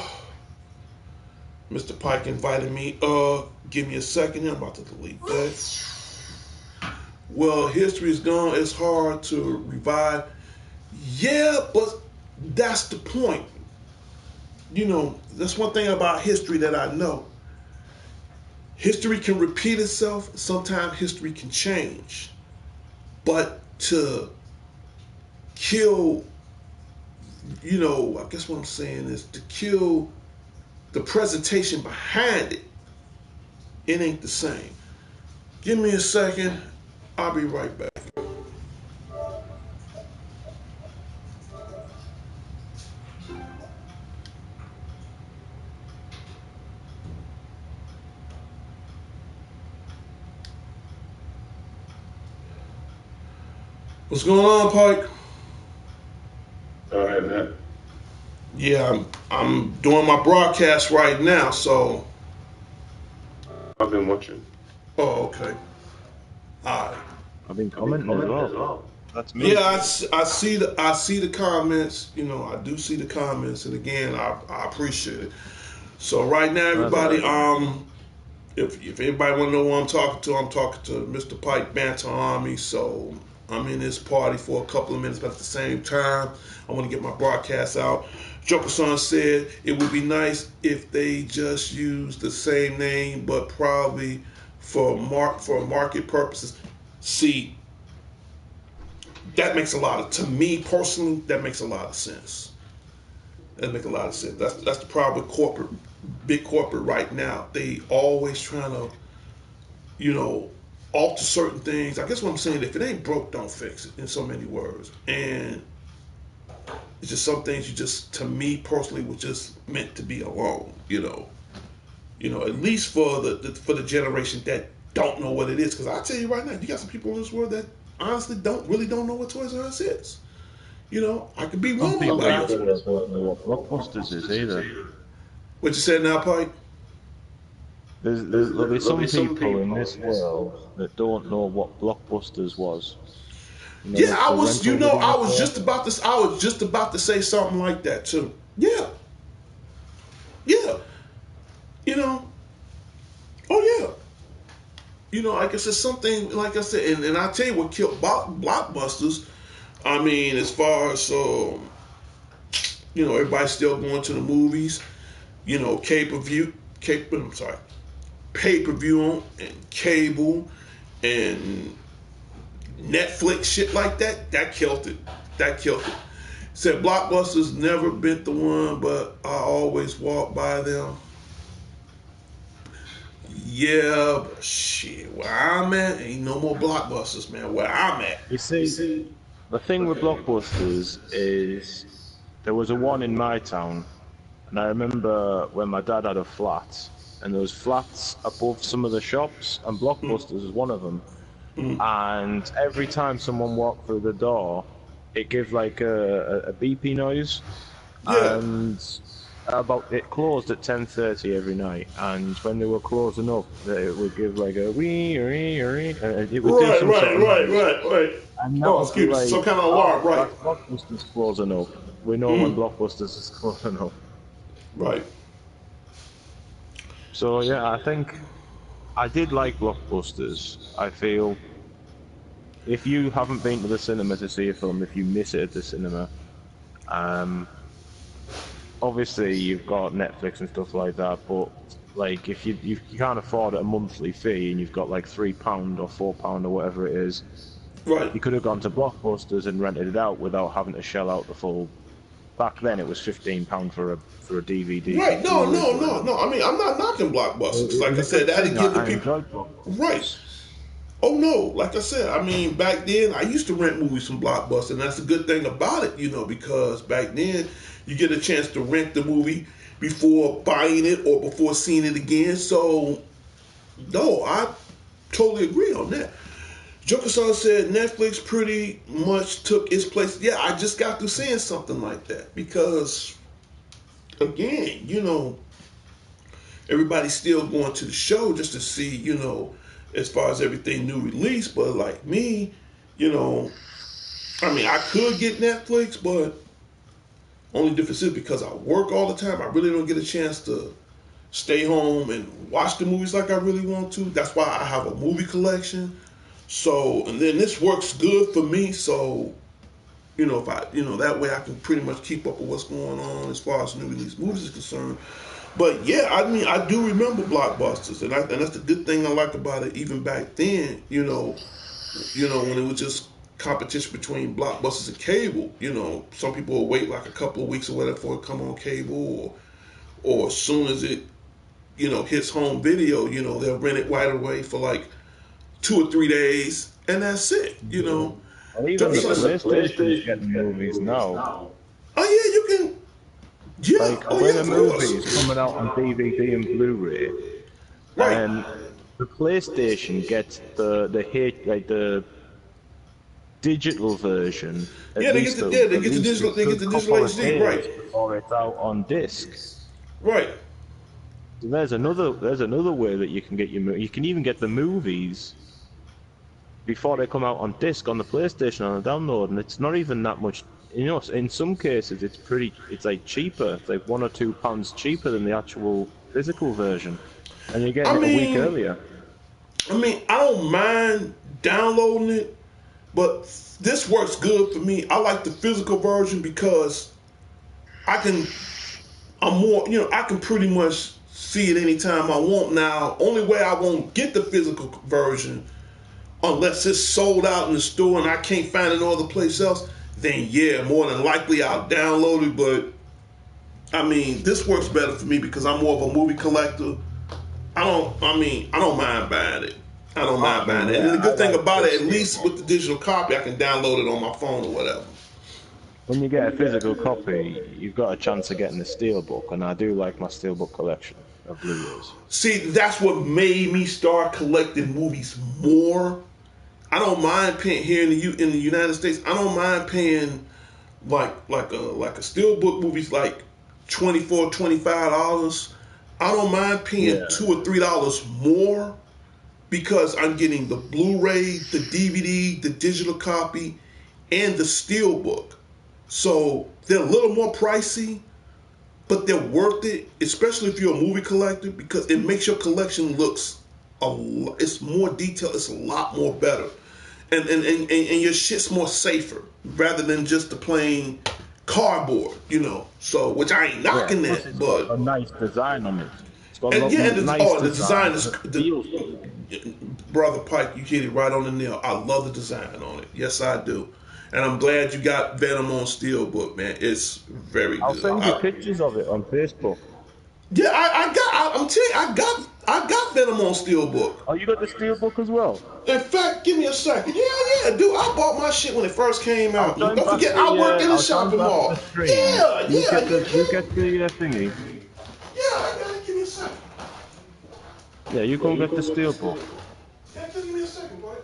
Pike invited me. Give me a second here. I'm about to delete that. Well, history is gone. It's hard to revive. Yeah, but that's the point. That's one thing about history that I know. History can repeat itself. Sometimes history can change. But to kill, I guess what I'm saying is to kill the presentation behind it, it ain't the same. Give me a second. I'll be right back. What's going on, Pike? All right, man. Yeah, I'm doing my broadcast right now, so. I've been watching. Oh, okay. All right. I've been commenting as well. That's me. Yeah, I see the comments. I do see the comments, and again, I appreciate it. So right now, everybody, if anybody want to know who I'm talking to Mr. Pike Banter Army. So I'm in this party for a couple of minutes, but at the same time, I want to get my broadcast out. Joker Son said it would be nice if they just use the same name, but probably for market purposes. See, that makes to me personally, that makes a lot of sense. That makes a lot of sense. That's the problem with big corporate right now. They always trying to, alter certain things. I guess what I'm saying, if it ain't broke, don't fix it, in so many words. And it's just some things to me personally, was just meant to be alone. At least for the generation that don't know what it is. Because I tell you right now, you got some people in this world that honestly don't know what Toys R Us is. I could be wrong People about it. don't know what Blockbusters is either. What you said now, Pike? There'll be some people in this world that don't know what Blockbusters was. Yeah, I was just about to say something like that too. Yeah. Oh yeah. Like I said, something like I said, and I tell you what killed Blockbusters. I mean, as far as everybody's still going to the movies. Pay-per-view and cable and Netflix shit like that. That killed it. Said Blockbusters never been the one, but I always walk by them. Yeah, but shit, where I'm at, ain't no more Blockbusters, man. Where I'm at. You see, the thing with Blockbusters is there was a one in my town, and I remember when my dad had a flat, and there was flats above some of the shops, and Blockbusters was one of them. And every time someone walked through the door, it gave like a beepy noise. Yeah. And it closed at 10:30 every night, and when they were closing up, it would give like a wee, and it would do some sort of noise. Right. And that would be like, some kind of alarm, right? That's Blockbusters closing up. We know when Blockbusters is closing up. Right. So yeah, I think I did like Blockbusters. I feel if you haven't been to the cinema to see a film, if you miss it at the cinema, obviously you've got Netflix and stuff like that, but like if you can't afford a monthly fee and you've got like £3 or £4 or whatever it is, right, you could have gone to Blockbusters and rented it out without having to shell out the full. Back then it was £15 for a DVD. Right? No. I mean, I'm not knocking Blockbusters. Like I said, that'd give the people. Right. Oh no, like I said, I mean, back then I used to rent movies from Blockbuster, and that's a good thing about it, because back then you get a chance to rent the movie before buying it or before seeing it again. So, no, I totally agree on that. Joker-san said Netflix pretty much took its place. Yeah, I just got through saying something like that because, again, everybody's still going to the show just to see, as far as everything new release. But like me, I mean, I could get Netflix, but only difference is because I work all the time, I really don't get a chance to stay home and watch the movies like I really want to. That's why I have a movie collection. So, and then this works good for me. So, if I, that way I can pretty much keep up with what's going on as far as new release movies is concerned. But yeah, I mean, I do remember Blockbusters, and that's the good thing I like about it. Even back then, when it was just competition between Blockbusters and cable. Some people will wait like a couple of weeks or whatever for it to come on cable, or as soon as it, hits home video, they'll rent it right away for like 2 or 3 days, and that's it. Or even the PlayStation's getting movies now. Oh yeah, you can. Yeah. Like Oh when yeah, a of movie course. is coming out on DVD and Blu-ray, Right. the PlayStation gets the digital version Yeah, they get the yeah they at get the least a digital good digital couple of HD. Right. days before it's out on disc. Right. So there's another way that you can get you can even get the movies before they come out on disc on the PlayStation on a download, and it's not even that much. In some cases it's like cheaper. It's like £1 or £2 cheaper than the actual physical version, and you're getting I it a week mean, earlier. I don't mind downloading it, but this works good for me. I like the physical version because I can. I'm more. I can pretty much see it anytime I want now. Only way I won't get the physical version unless it's sold out in the store and I can't find it no other place else, then yeah, more than likely I'll download it. But I mean, this works better for me because I'm more of a movie collector. I don't mind buying it. I don't mind buying it. And the I good thing like about the it, at least steelbook. with the digital copy, I can download it on my phone or whatever. When you get a physical copy, you've got a chance of getting the steelbook, and I do like my steelbook collection of Blu-rays. See, that's what made me start collecting movies more. I don't mind paying here in the United States. I don't mind paying like a steelbook movie's like $24, $25. I don't mind paying Yeah. $2 or $3 more because I'm getting the Blu-ray, the DVD, the digital copy, and the steelbook. So they're a little more pricey, but they're worth it, especially if you're a movie collector, because it makes your collection looks it's more detailed, it's a lot more better. And your shit's more safer rather than just the plain cardboard. So which I ain't Yeah, knocking plus that, it's got but a nice design on it. It's got a and yeah, and nice the design design, is and it feels good. Brother Pike, you hit it right on the nail. I love the design on it. Yes, I do. And I'm glad you got Venom on Steelbook, man. It's very I'll good. send you pictures of it on Facebook. Yeah, I'm telling you, I got Venom on Steelbook. Oh, you got the steelbook as well? In fact, give me a second. Yeah, dude, I bought my shit when it first came out. Don't forget, I work in the I'll join shopping back mall. the stream. Yeah, You yeah, get you you can. get the thingy. Yeah, I got it. Give me a second. Yeah, you go get the steelbook. Yeah, just give me a second, boy.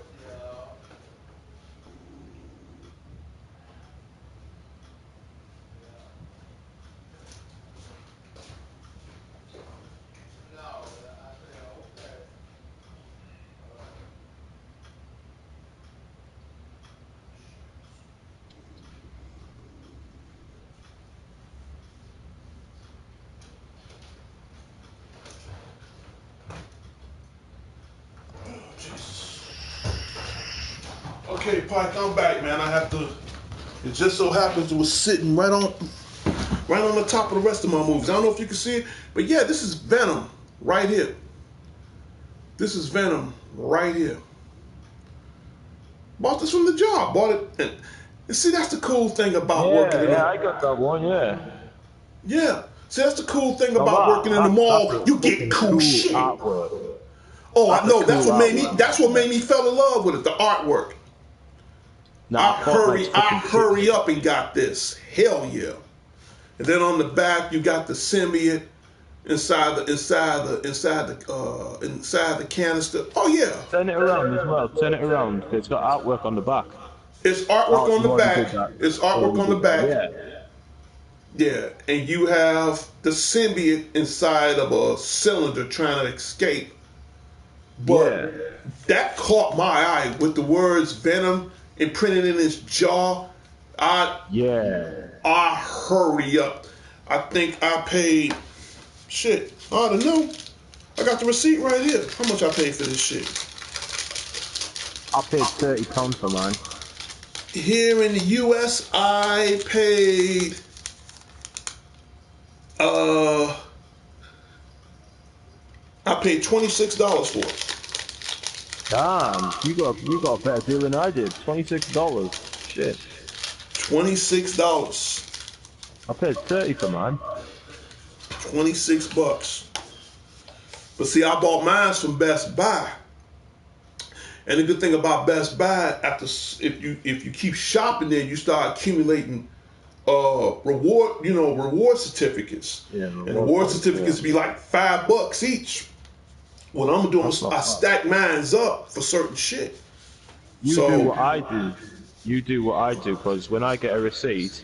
Okay, Pike, I'm back, man. I have to. It just so happens it was sitting right on the top of the rest of my movies. I don't know if you can see it, but yeah, this is Venom right here. This is Venom right here. Bought this from the job. Bought it, and see, that's the cool thing about working in Yeah, a I got that one. Yeah. yeah. See, that's the cool thing Now about working in the that's mall. a You get fucking cool cool shit. artwork. Oh, I That's a know. That's cool what made me. artwork. That's what made me fell in love with it. The artwork. Nah, Fortnite's I fucking hurry shit. up and got this. Hell yeah. And then on the back you got the symbiote inside the canister. Oh yeah. Turn it around as well. Turn it around. It's got artwork on the back. It's artwork Oh, on you the already did back. that. It's You artwork already on the did that. back. Yeah. Yeah. And you have the symbiote inside of a cylinder trying to escape. But Yeah. that caught my eye with the words Venom imprinted in his jaw. Yeah. I hurry up. I think I paid shit. I don't know. I got the receipt right here. How much I paid for this shit? I paid £30 for mine. Here in the US I paid I paid $26 for it. Damn, you got a better deal than I did. $26. Shit. $26. I paid 30 for mine. $26. But see, I bought mine from Best Buy. And the good thing about Best Buy, if you keep shopping there, you start accumulating reward certificates. Yeah, and reward certificates be like $5 each. What I'm doing is I stack mines up for certain shit. You do what I do. You do what I do, because when I get a receipt,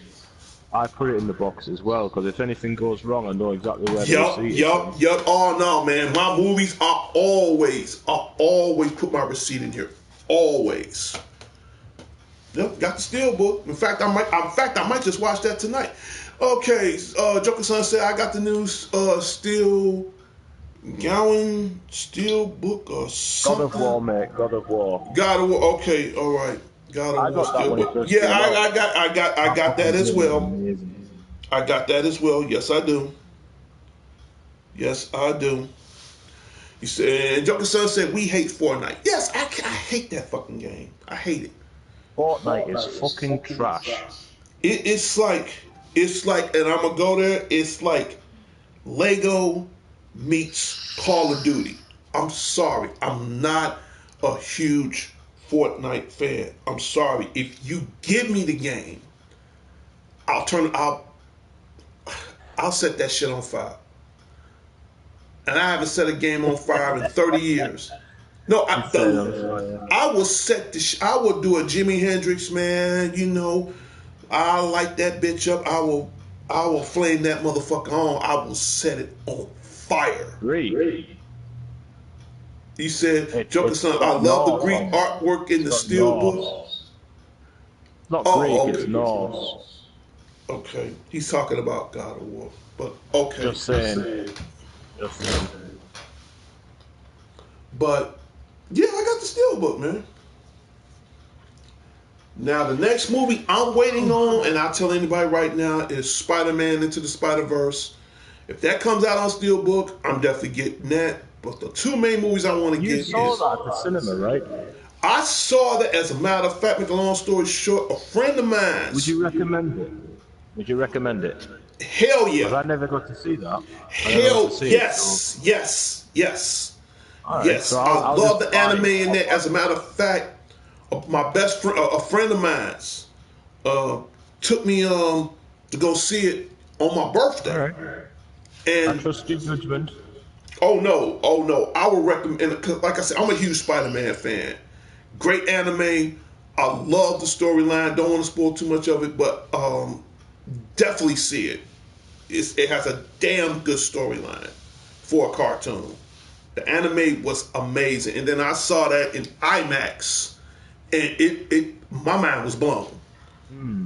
I put it in the box as well, because if anything goes wrong, I know exactly where the receipt is. Yup. Oh no, man. My movies I always put my receipt in here. Always. Yep, got the Steelbook. In fact, I might just watch that tonight. Okay, Joker Son said I got the new Steel Steelbook or something. God of War, mate. God of War. God of War. Okay, all right. God of War Steelbook. Yeah, I got that as well. Amazing. I got that as well. Yes, I do. Yes, I do. He said, and Joker Son said, we hate Fortnite. Yes, I hate that fucking game. I hate it. Fortnite is fucking trash. It's like, and I'm gonna go there. It's like Lego meets Call of Duty. I'm sorry, I'm not a huge Fortnite fan. I'm sorry. If you give me the game, I'll set that shit on fire. And I haven't set a game on fire in 30 years. No, I will set I will do a Jimi Hendrix, man. You know, I'll light that bitch up. I will flame that motherfucker on. I will set it on fire. Great. He said, Joker Son, I love the Greek artwork in the Steelbook. Not Greek, it's Norse. Okay, he's talking about God of War, but okay. Just saying. But yeah, I got the Steelbook, man. Now the next movie I'm waiting on, and I'll tell anybody right now, is Spider-Man Into the Spider-Verse. If that comes out on Steelbook, I'm definitely getting that. But the two main movies I want to get is... You saw that at the cinema, right? I saw that, as a matter of fact, make a long story short, a friend of mine... Would you recommend it? Would you recommend it? Hell yeah. Because I never got to see that. Yes. Right, yes, so I love the anime in there. As a matter of fact, my best friend, a friend of mine's, took me to go see it on my birthday. All right. And I trust your judgment. Oh no. I would recommend. Like I said, I'm a huge Spider-Man fan. Great anime. I love the storyline. Don't want to spoil too much of it, but definitely see it. It has a damn good storyline for a cartoon. The anime was amazing, and then I saw that in IMAX, and my mind was blown.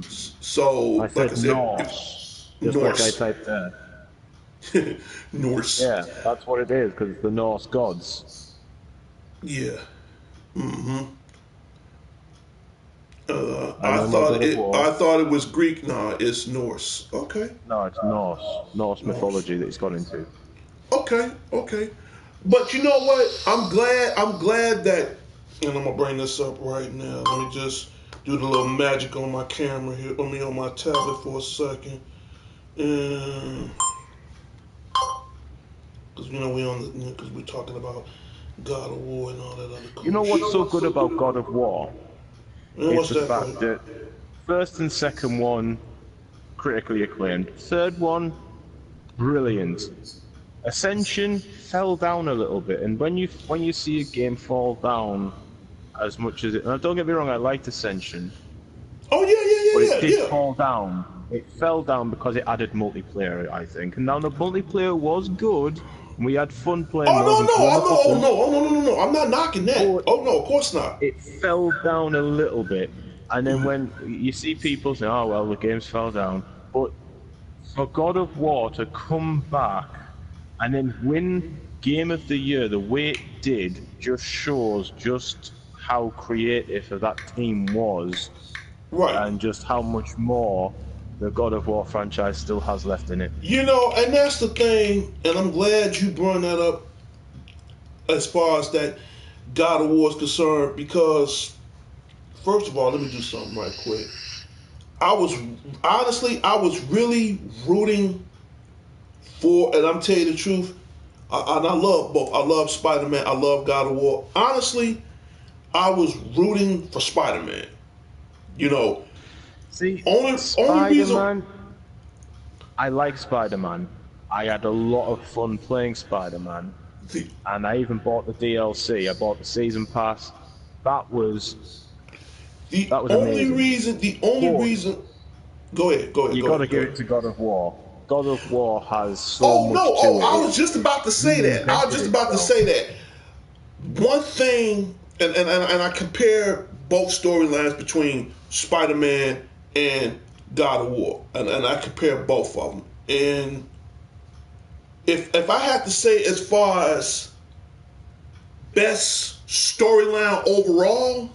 So, like I said, Norse. Just like I typed there. Norse. Yeah, that's what it is, because it's the Norse gods. Yeah. I thought it was Greek. No, it's Norse. Okay. No, it's Norse mythology that it's gone into. Okay. But you know what? I'm glad that, and I'm gonna bring this up right now. Let me just do the little magic on my camera here, on my tablet for a second. Because we're talking about God of War and all that other You cool know shit. what's so good about God of War? And Is what's the that, fact bro? that first and second one, critically acclaimed. Third one, brilliant. Ascension fell down a little bit, and when you see a game fall down as much as it, and don't get me wrong, I liked Ascension, Oh but yeah, it yeah, did yeah, yeah. fall down. It fell down because it added multiplayer, I think. And now the multiplayer was good, and we had fun playing Oh mode and killing the oh fuckers, no, oh no. I'm not knocking that. but Oh no, of course not. it fell down a little bit. And then when you see people say, "Oh well, the games fell down," but for God of War to come back and then win Game of the Year the way it did just shows just how creative that team was Right. and just how much more the God of War franchise still has left in it. You know, and that's the thing, and I'm glad you brought that up as far as that God of War is concerned, because first of all, let me do something right quick. I was honestly, I was really rooting for, and I'm telling you the truth, and I love both. I love Spider-Man. I love God of War. Honestly, I was rooting for Spider-Man. You know, See, only Spider reason. Man, I like Spider Man. I had a lot of fun playing Spider Man, The, and I even bought the DLC. I bought the season pass. That was the that was only amazing. reason, the only But reason. Go ahead, go ahead, you go got to ahead, go give it ahead. to God of War. God of War has so Oh much no! to Oh, it. I It was just about to say that. I was reinvented just about to itself. say that. One thing, and I compare both storylines between Spider-Man and God of War, and I compare both of them. And if I had to say as far as best storyline overall,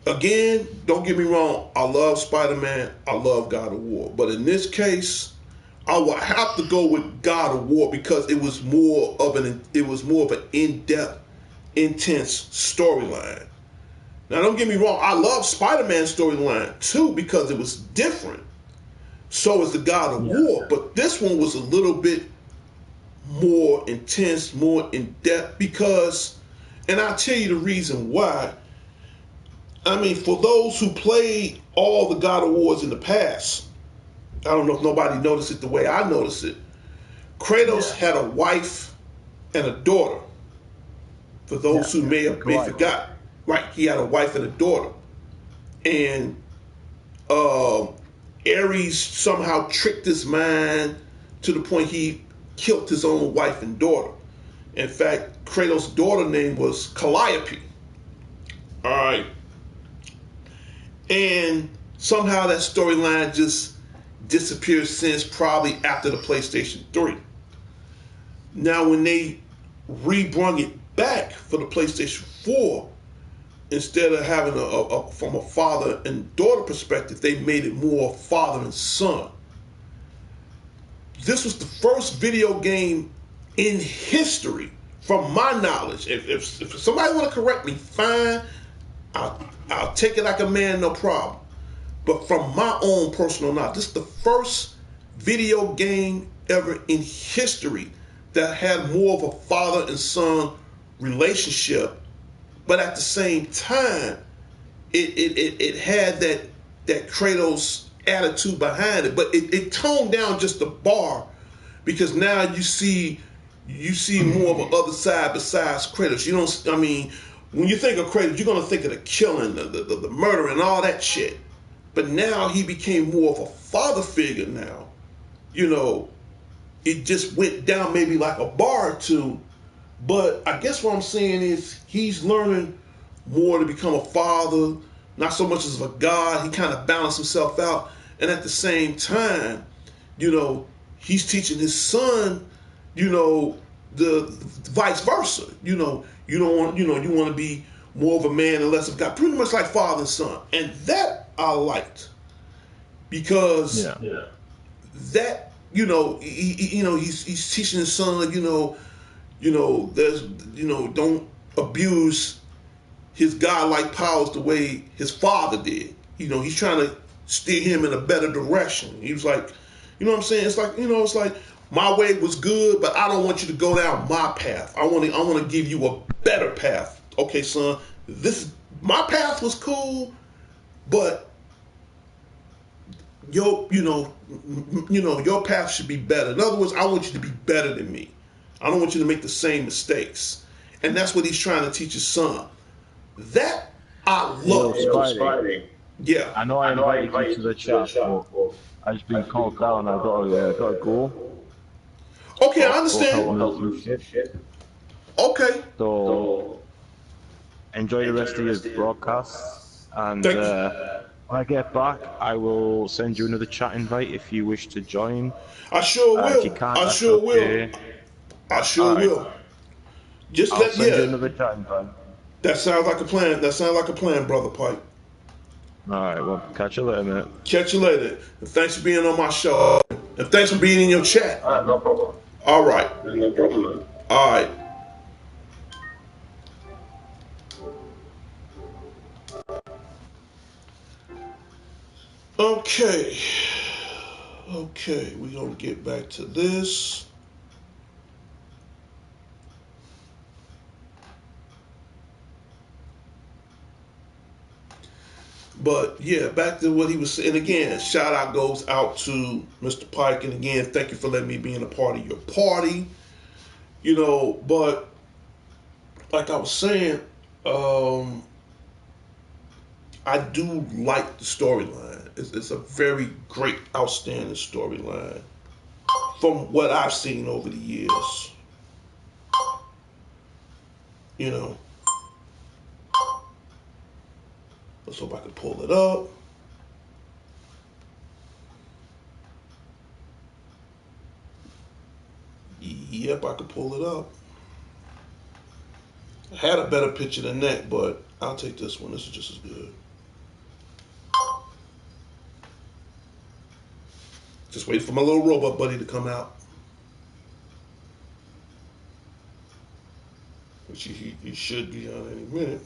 again, don't get me wrong, I love Spider-Man, I love God of War, but in this case, I would have to go with God of War because it was more of an in-depth, intense storyline. Now, don't get me wrong, I love Spider-Man storyline too because it was different. So is the God of Yeah. War, but this one was a little bit more intense, more in depth because, and I'll tell you the reason why. I mean, for those who played all the God of Wars in the past, I don't know if nobody noticed it the way I noticed it. Kratos Yeah. had a wife and a daughter. For Yeah. those who may Right. forgot, right? He had a wife and a daughter, and uh, Ares somehow tricked his mind to the point he killed his own wife and daughter. In fact, Kratos' daughter name was Calliope. All right, and somehow that storyline just disappeared since probably after the PlayStation 3. Now, when they rebrung it back for the PlayStation 4, instead of having from a father and daughter perspective, they made it more father and son. This was the first video game in history, from my knowledge. If somebody want to correct me, fine. I'll take it like a man, no problem. But from my own personal knowledge, this is the first video game ever in history that had more of a father and son relationship, but at the same time, it had that Kratos attitude behind it, but it toned down just the bar because now you see more of an other side besides Kratos. You don't. I mean, when you think of Kratos, you're gonna think of the killing, the murder, and all that shit. But now he became more of a father figure. Now, you know, it just went down maybe like a bar or two. But I guess what I'm saying is he's learning more to become a father, not so much as a god. He kind of balanced himself out, and at the same time, you know, he's teaching his son, you know, the vice versa. You know, you don't want, you know, you want to be more of a man and less of God, pretty much like father and son, and that I liked because Yeah. that, you know, he's teaching his son, there's, don't abuse his godlike powers the way his father did. You know, he's trying to steer him in a better direction. He was like, you know what I'm saying? It's like, it's like my way was good, but I don't want you to go down my path. I want to give you a better path. Okay, son, my path was cool, but your path should be better. In other words, I want you to be better than me. I don't want you to make the same mistakes. And that's what he's trying to teach his son. That I love. Spidey. Yeah. I know I invited you to the chat, but I've just been called down. I gotta go. Okay, I Go help understand. me with some shit. Okay. So enjoy the rest of your broadcast, and Thank you. when I get back, I will send you another chat invite if you wish to join. I sure If you will. can't, I that's sure will. okay. I sure All right. will. Just I'll send you another chat invite. That sounds like a plan. That sounds like a plan, Brother Pike. All right. Well, catch you later, mate. Catch you later. And thanks for being on my show. And thanks for being in your chat. No problem. All right. No problem, man. All right. Okay. Okay, we're going to get back to this. But yeah, back to what he was saying. Again, shout out goes out to Mr. Pike. And again, thank you for letting me be in a part of your party. But like I was saying, I do like the storyline. It's a very great, outstanding storyline from what I've seen over the years. Let's hope I can pull it up. Yep, I could pull it up. I had a better picture than that, but I'll take this one. This is just as good. Just wait for my little robot buddy to come out. Which he should be on any minute.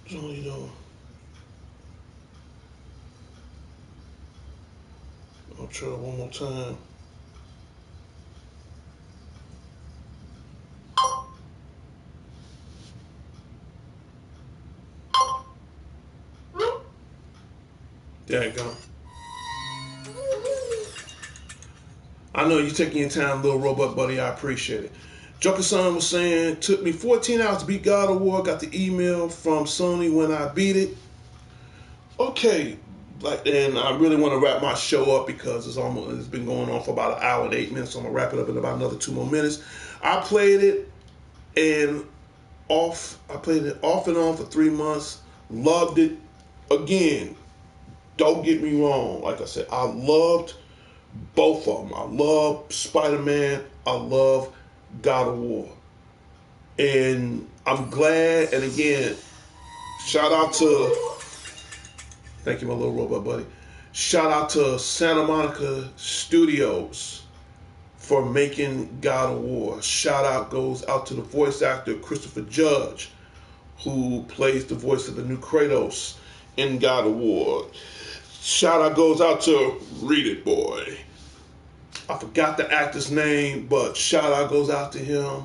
So, I'll try it one more time. There you go. I know you're taking your time, little robot buddy. I appreciate it. Joker-san was saying, took me 14 hours to beat God of War. Got the email from Sony when I beat it. Okay, and I really want to wrap my show up because it's been going on for about an hour and 8 minutes. So I'm gonna wrap it up in about another 2 more minutes. I played it I played it off and on for 3 months. Loved it. Again, don't get me wrong. Like I said, I loved both of them. I love Spider-Man. I love God of War. And I'm glad, and again, shout out to, thank you, my little robot buddy. Shout out to Santa Monica Studios for making God of War. Shout out goes out to the voice actor Christopher Judge, who plays the voice of the new Kratos in God of War. Shout out goes out to Read It Boy. I forgot the actor's name, but shout out goes out to him.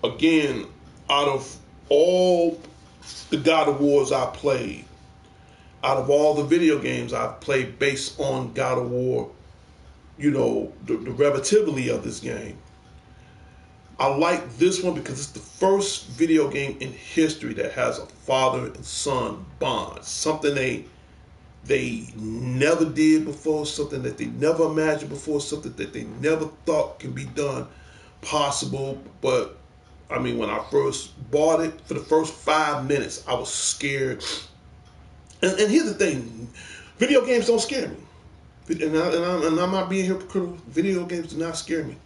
Again, out of all the God of Wars I played, out of all the video games I've played based on God of War, the relativity of this game, I like this one because it's the first video game in history that has a father and son bond. Something they never did before, something that they never imagined before, something that they never thought can be done possible. But I mean, when I first bought it, for the first 5 minutes, I was scared. And here's the thing, video games don't scare me. And I'm not being hypocritical. Video games do not scare me.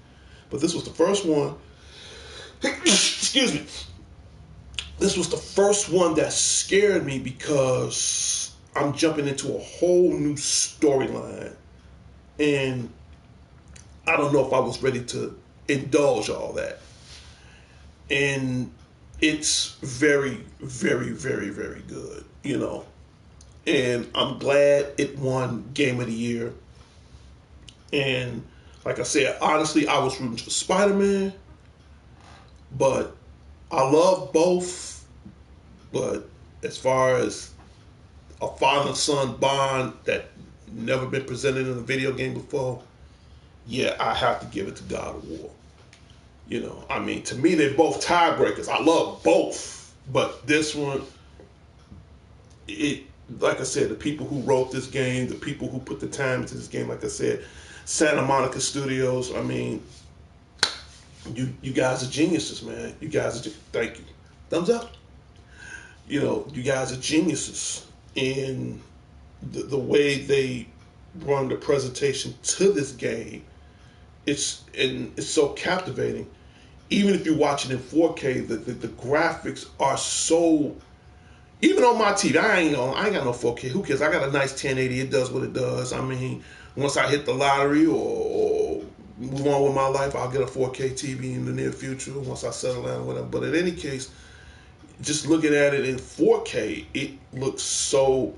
But this was the first one. Excuse me. This was the first one that scared me because I'm jumping into a whole new storyline. And I don't know if I was ready to indulge all that. and it's very, very, very, very good. And I'm glad it won Game of the Year. And like I said, honestly, I was rooting for Spider-Man, but I love both. But as far as a father and son bond that never been presented in a video game before, yeah, I have to give it to God of War. I mean, to me, they're both tiebreakers. I love both, but this one, like I said, the people who wrote this game, the people who put the time into this game, like I said, Santa Monica Studios. I mean, you guys are geniuses, man. You guys are thank you, thumbs up. You guys are geniuses in the way they run the presentation to this game. It's so captivating. Even if you watch it in 4K, the graphics are so. Even on my TV, I ain't got no 4K. Who cares? I got a nice 1080. It does what it does. I mean, once I hit the lottery or move on with my life, I'll get a 4K TV in the near future once I settle down or whatever. But in any case, just looking at it in 4K, it looks so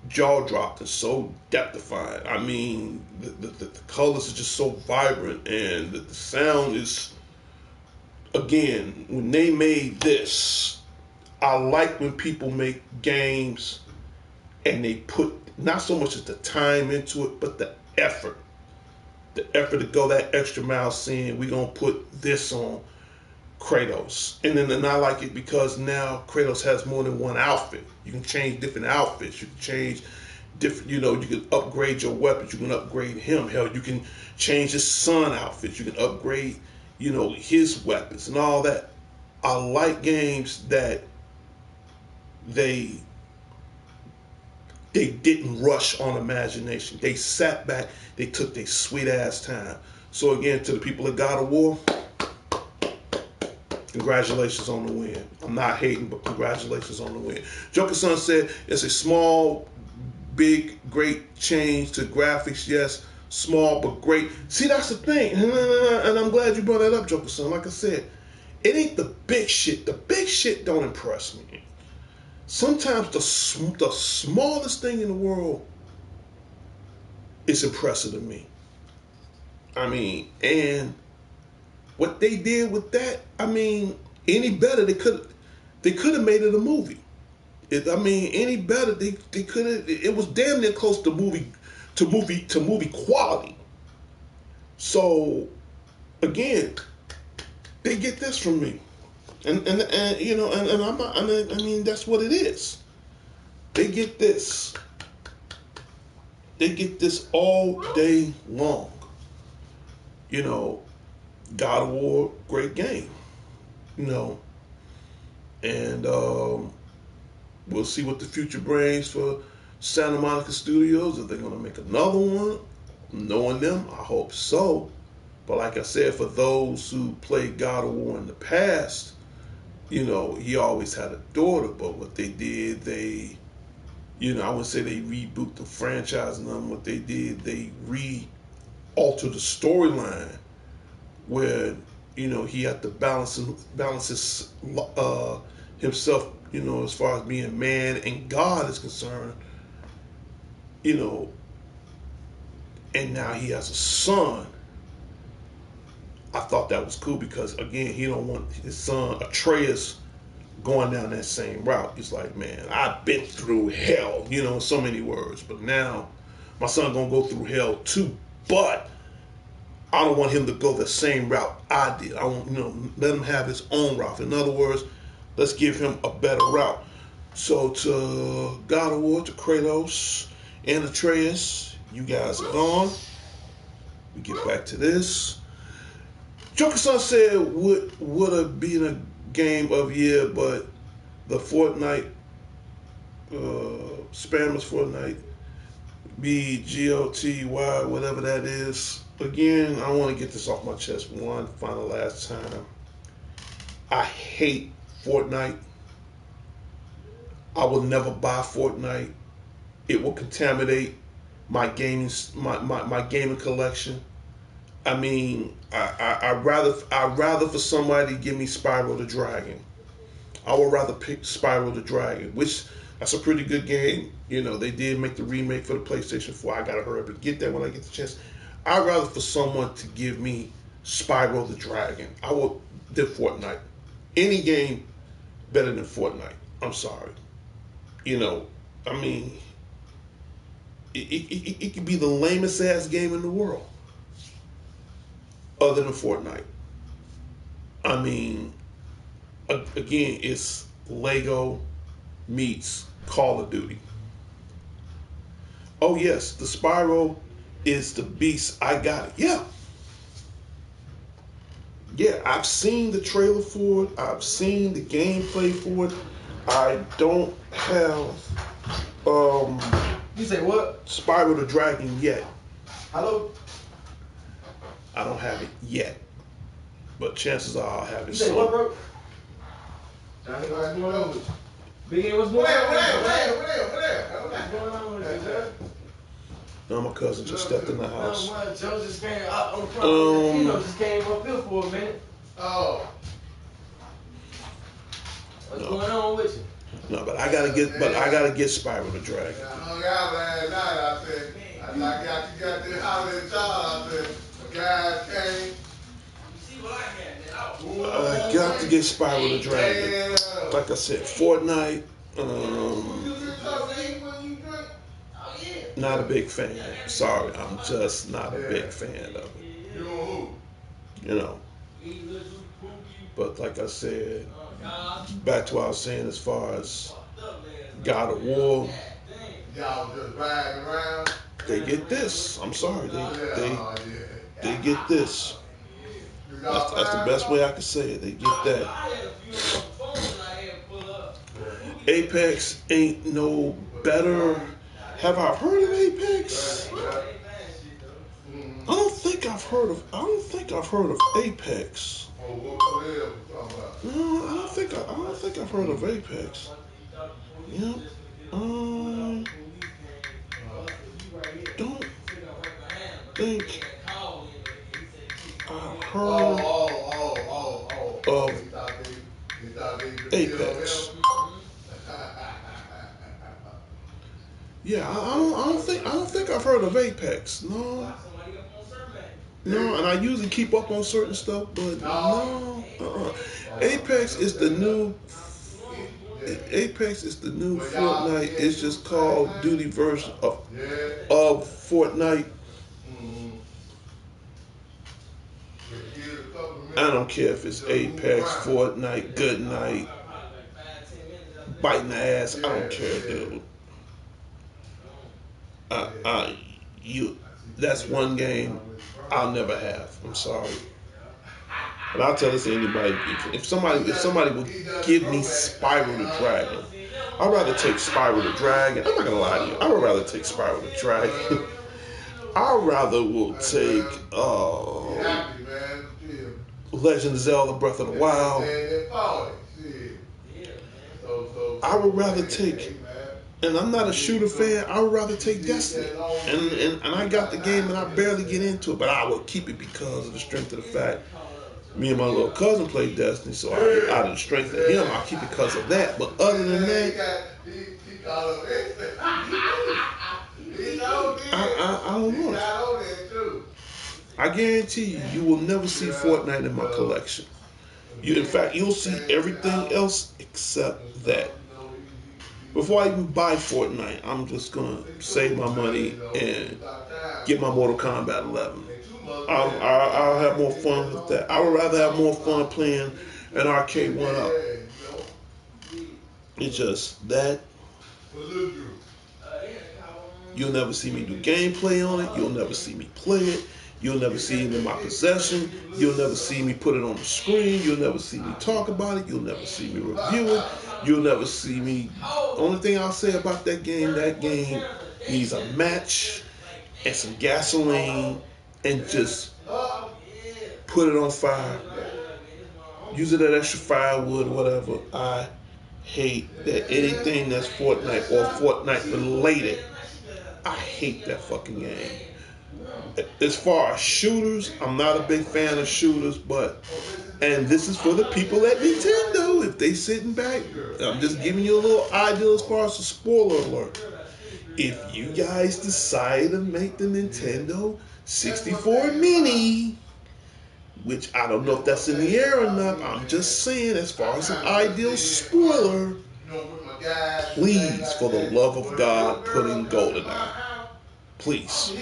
jaw dropped and so depthifying. I mean, the colors are just so vibrant, and the sound is. Again, when they made this, I like when people make games and they put not so much as the time into it, but the effort. The effort to go that extra mile saying, we're going to put this on Kratos. And I like it because now Kratos has more than one outfit. You can change different outfits. You can change different, you can upgrade your weapons. You can upgrade him. Hell, you can change his son outfits. You can upgrade his weapons and all that. I like games that they didn't rush on imagination. They sat back, they took their sweet ass time. So again, to the people of God of War, congratulations on the win. I'm not hating, but congratulations on the win. Joker Son said it's a small, big, great change to graphics. Yes, small but great. See, that's the thing, and I'm glad you brought that up, Joker Son. Like I said, it ain't the big shit. The big shit don't impress me. Sometimes the smallest thing in the world is impressive to me. I mean, and what they did with that, I mean, any better they could have made it a movie. Any better they could have. It was damn near close to movie quality. So again, they get this from me, and I'm not. I mean, that's what it is. They get this. They get this all day long. God of War, great game. And we'll see what the future brings for Santa Monica Studios. If they're going to make another one, knowing them, I hope so. But like I said, for those who played God of War in the past, he always had a daughter. But what they did, I wouldn't say they reboot the franchise and nothing. What they did, they altered the storyline where, he had to balance himself, as far as being man and God is concerned, and now he has a son. I thought that was cool because, again, he don't want his son Atreus going down that same route. He's like, man, I've been through hell, in so many words, but now my son gonna go through hell too, but I don't want him to go the same route I did. I want, let him have his own route. In other words, let's give him a better route. So to God of War, to Kratos and Atreus, you guys are gone. We get back to this. Joker Son said would have been a game of year, but the Fortnite, spammers Fortnite, BGOTY, whatever that is. Again, I want to get this off my chest one final last time. I hate Fortnite. I will never buy Fortnite. It will contaminate my gaming collection. I mean, I'd rather for somebody to give me Spyro the Dragon. I would rather pick Spyro the Dragon, which that's a pretty good game. You know, they did make the remake for the PlayStation 4. I gotta hurry up and get that when I get the chance. I'd rather for someone to give me Spyro the Dragon. I would than Fortnite. Any game better than Fortnite. I'm sorry. You know, I mean, it could be the lamest ass game in the world, other than Fortnite. I mean, again, it's Lego meets Call of Duty. Oh yes, the Spyro is the beast. I got it. Yeah, yeah. I've seen the trailer for it. I've seen the gameplay for it. I don't have You say what? Spyro the Dragon yet. Hello? I don't have it yet, but chances are I'll have it You say soon. what, bro? Johnny, what's going on with you? Big A, what's going on? What's going on with you, man? No, my cousin just stepped in the house. No, Joe just came out on front. Kino just came up here for a minute. Oh. What's No. going on with you? No, but I gotta get Spyro the Dragon. I hung out last night, I said. I got this holiday child, I said. The guys came. You see what I got, man? I got to get Spyro the Dragon. Yeah. Like I said, Fortnite. You drink coffee when you drink? Oh, yeah. Not a big fan. Sorry, I'm just not a big fan of it. You know who? You know. But like I said, back to what I was saying as far as God of War, Y'all just riding around? they get this. I'm sorry, Yeah. they get this. That's the best way I can say it. They get that. Apex ain't no better. Have I heard of Apex? I don't think I've heard of Apex. Oh, what the hell we talking about? No, I don't think I've heard of Apex. Yeah. Don't think I've heard of Apex. Yeah, I don't think I've heard of Apex. No. No, and I usually keep up on certain stuff, but no. Apex is the new Fortnite. It's just Call of Duty version of Fortnite. I don't care if it's Apex, Fortnite, Good Night, biting the ass. I don't care, dude. That's one game I'll never have. I'm sorry. But I'll tell this to anybody. If somebody would give me Spyro the Dragon, I'd rather take Spyro the Dragon. I'm not gonna lie to you. I would rather take Spyro the Dragon. I rather will take Legend of Zelda Breath of the Wild. I would rather take, and I'm not a shooter fan, I would rather take Destiny. And I got the game and I barely get into it, but I will keep it because of the strength of the fact me and my little cousin played Destiny, so out of the strength of him, I'll keep it because of that. But other than that, I don't want it. I guarantee you will never see Fortnite in my collection. In fact, you'll see everything else except that. Before I even buy Fortnite, I'm just gonna save my money and get my Mortal Kombat 11. I'll have more fun with that. I would rather have more fun playing an arcade 1-up. It's just that. You'll never see me do gameplay on it. You'll never see me play it. You'll never see it in my possession. You'll never see me put it on the screen. You'll never see me talk about it. You'll never see me review it. You'll never see me. Only thing I'll say about that game needs a match and some gasoline and just put it on fire. Use it as extra firewood or whatever. I hate that anything that's Fortnite or Fortnite related. I hate that fucking game. As far as shooters, I'm not a big fan of shooters, and this is for the people at Nintendo. If they sitting back, I'm just giving you a little idea as far as a spoiler alert. If you guys decide to make the Nintendo 64 Mini, which I don't know if that's in the air or not, I'm just saying as far as an ideal spoiler, please, for the love of God, put in GoldenEye. Please.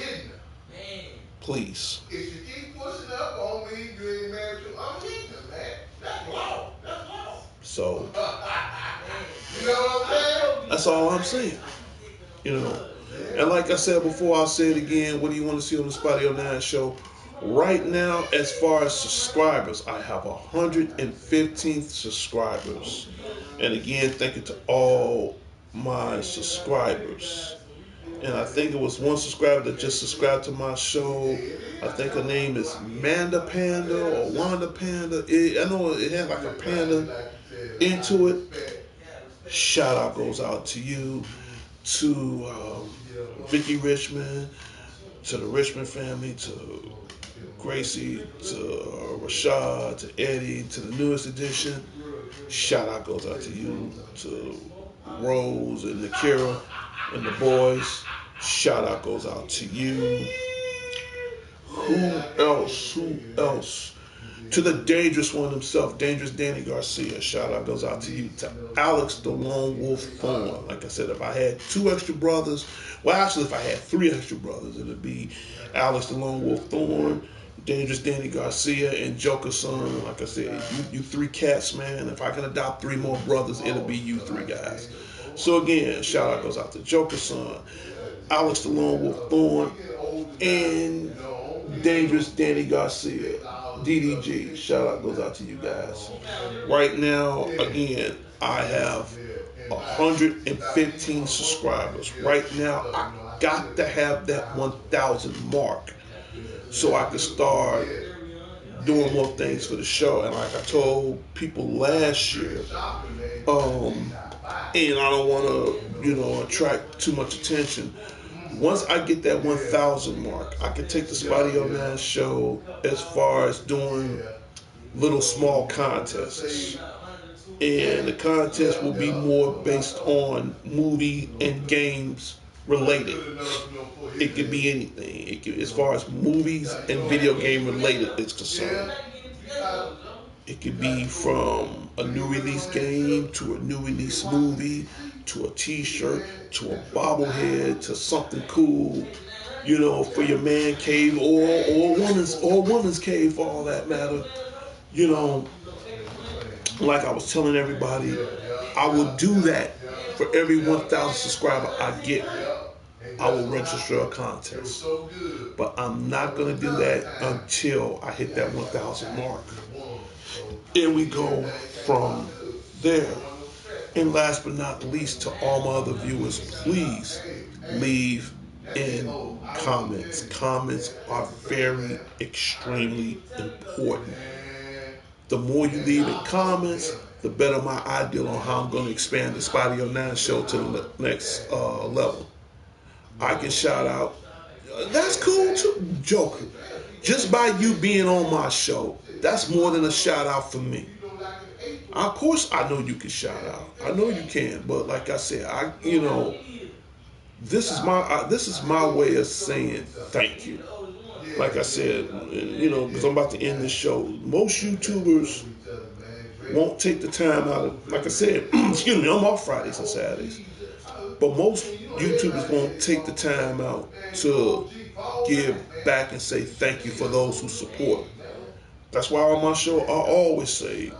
Please. If you keep pushing up on me, you ain't married to, I'm hitting them, man. That's law. That's law. So, You know what I'm saying? that's all I'm saying. You know. And like I said before, I'll say it again. What do you want to see on the Spotty 09 show? Right now, as far as subscribers, I have 115 subscribers. And again, thank you to all my subscribers. And I think it was one subscriber that just subscribed to my show. I think her name is Manda Panda or Wanda Panda. I know it had like a panda into it. Shout out goes out to you, to Vicky Richmond, to the Richmond family, to Gracie, to Rashad, to Eddie, to the newest edition. Shout out goes out to you, to Rose and Nakira and the boys. Shout out goes out to you. Who else? Who else? To the dangerous one himself, Dangerous Danny Garcia. Shout out goes out to you. To Alex the Lone Wolf Thorn. Like I said, if I had 2 extra brothers, well, actually, if I had 3 extra brothers, it'd be Alex the Lone Wolf Thorn, Dangerous Danny Garcia, and Joker Son. Like I said, you 3 cats, man. If I can adopt 3 more brothers, it'll be you 3 guys. So again, shout out goes out to Joker Son, Alex the Lone Wolf Thorn, and Dangerous Danny Garcia, DDG. Shout out goes out to you guys. Right now, again, I have 115 subscribers. Right now, I got to have that 1,000 mark so I can start doing more things for the show. And like I told people last year, and I don't want to, attract too much attention. Once I get that 1,000 mark, I can take the Spotty 09 show as far as doing little small contests. And the contest will be more based on movie and games related. It could be anything. It could, as far as movies and video game related is concerned. It could be from a new release game to a new release movie to a t-shirt to a bobblehead to something cool, for your man cave or woman's cave for all that matter. Like I was telling everybody, I will do that for every 1,000 subscriber I get. I will register a contest. But I'm not going to do that until I hit that 1,000 mark. And we go from there. And last but not least, to all my other viewers, please leave in comments. Comments are very, extremely important. The more you leave in comments, the better my ideal on how I'm going to expand the Spotty 09 show to the next level. I can shout out, that's cool too, Joker. Just by you being on my show, that's more than a shout out for me. Of course, I know you can shout out. I know you can, but like I said, this is my way of saying thank you. Like I said, because I'm about to end this show. Most YouTubers won't take the time out of, like I said, excuse me, I'm off Fridays and Saturdays. But most YouTubers won't take the time out to give back and say thank you for those who support. That's why on my show, I always say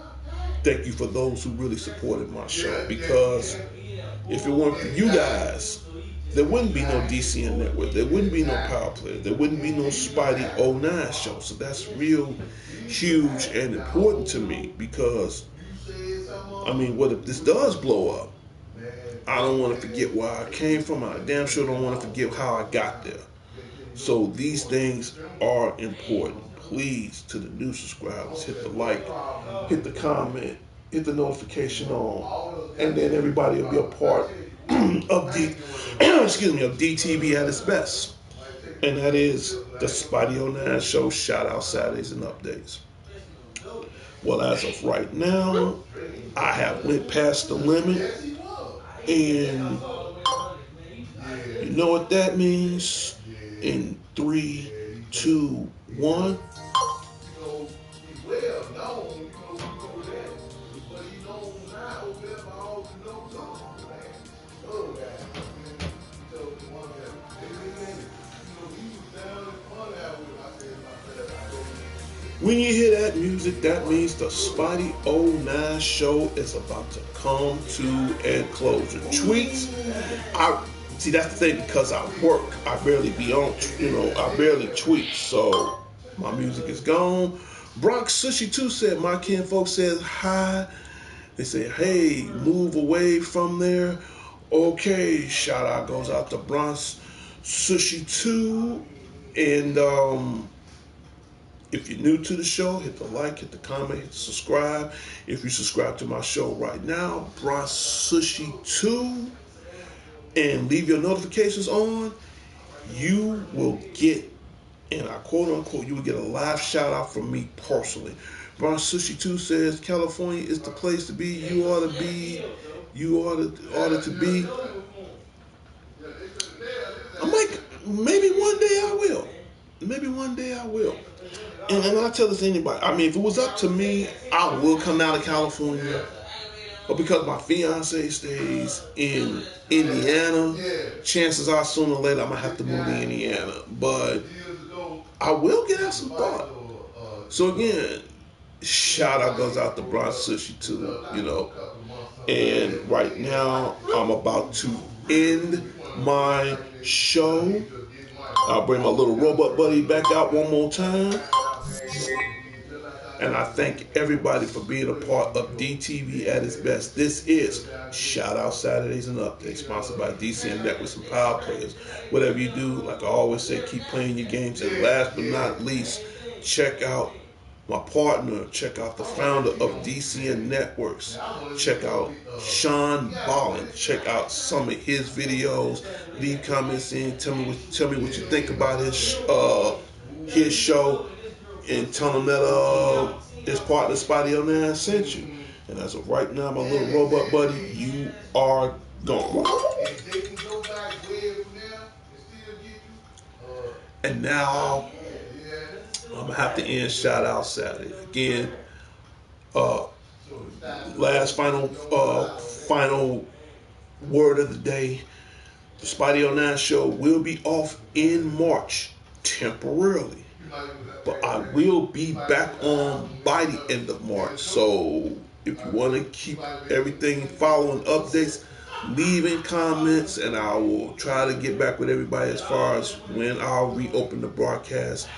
thank you for those who really supported my show. Because if it weren't for you guys, there wouldn't be no D.C.N. Network. There wouldn't be no Power Players. There wouldn't be no Spotty 09 show. So that's real huge and important to me because, what if this does blow up? I don't want to forget where I came from. I damn sure don't want to forget how I got there. So these things are important. Please, to the new subscribers, hit the like, hit the comment, hit the notification on, and then everybody will be a part of DTV at its best. And that is The Spidey 09 Show, shout out Saturdays and updates. Well, as of right now, I have went past the limit, and you know what that means? In 3, 2, 1. When you hear that music, that means the Spidey 09 show is about to come to a closure. Tweets, I see that's the thing, because I work, I barely be on, I barely tweet, so my music is gone. Bronx Sushi 2 said, my kinfolk says hi. They say, hey, move away from there. Okay, shout out goes out to Bronx Sushi 2. And if you're new to the show, hit the like, hit the comment, hit the subscribe. If you subscribe to my show right now, Bronx Sushi 2, and leave your notifications on, you will get, and I quote unquote, you will get a live shout out from me personally. Bronx Sushi 2 says, California is the place to be. You ought to be. You ought to be. I might, maybe one day I will. Maybe one day I will. And I tell this to anybody. I mean, if it was up to me, I would come out of California. But because my fiance stays in Indiana, chances are sooner or later I'm going to have to move to Indiana. But I will get out some thought. So again, shout out goes out to Bronx Sushi too, And right now, I'm about to end my show. I'll bring my little robot buddy back out one more time. And I thank everybody for being a part of DTV at its best. This is Shout Out Saturdays and Updates, sponsored by D.C.N with some Power Players. Whatever you do, like I always say, keep playing your games. And last but not least, check out my partner, check out the founder of D.C.N Networks. Check out Sean Ballin. Check out some of his videos. Leave comments in. Tell me what you think about his show. And tell him that his partner Spidey 09 sent you. And as of right now, my little robot buddy, you are gone. And now I'm gonna have to end Shout Out Saturday again. Last final word of the day: the Spidey 09 show will be off in March temporarily. But I will be back on by the end of March. So if you want to keep everything following updates, leaving comments, and I will try to get back with everybody as far as when I'll reopen the broadcast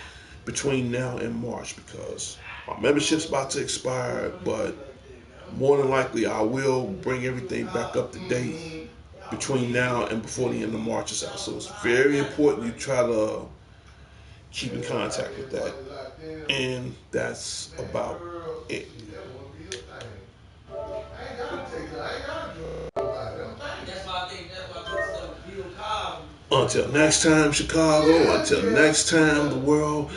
between now and March, because my membership's about to expire. But more than likely, I will bring everything back up to date between now and before the end of March is out. So it's very important you try to keep in contact with that. And that's about it. Until next time, Chicago. Until next time, the world.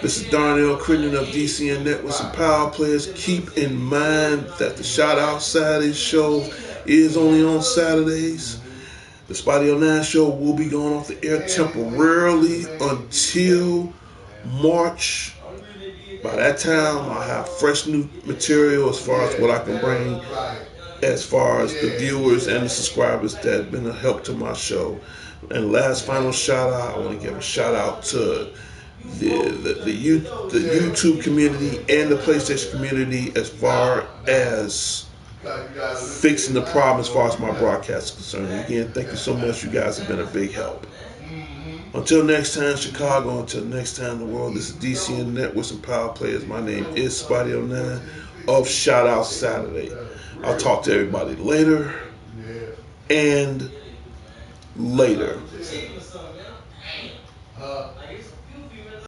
This is Darnell Crittenden of D.C.N Networks and Power Players. Keep in mind that the Shout Out Saturday show is only on Saturdays. The Spidey 09 show will be going off the air temporarily until March. By that time, I have fresh new material as far as what I can bring, as far as the viewers and the subscribers that have been a help to my show. And last final shout out, I want to give a shout out to the YouTube community and the PlayStation community as far as fixing the problem as far as my broadcast is concerned. Again, thank you so much. You guys have been a big help. Until next time, Chicago. Until next time, the world. This is D.C.N Networks and Power Players. My name is Spidey 09 of Shout Out Saturday. I'll talk to everybody later and later.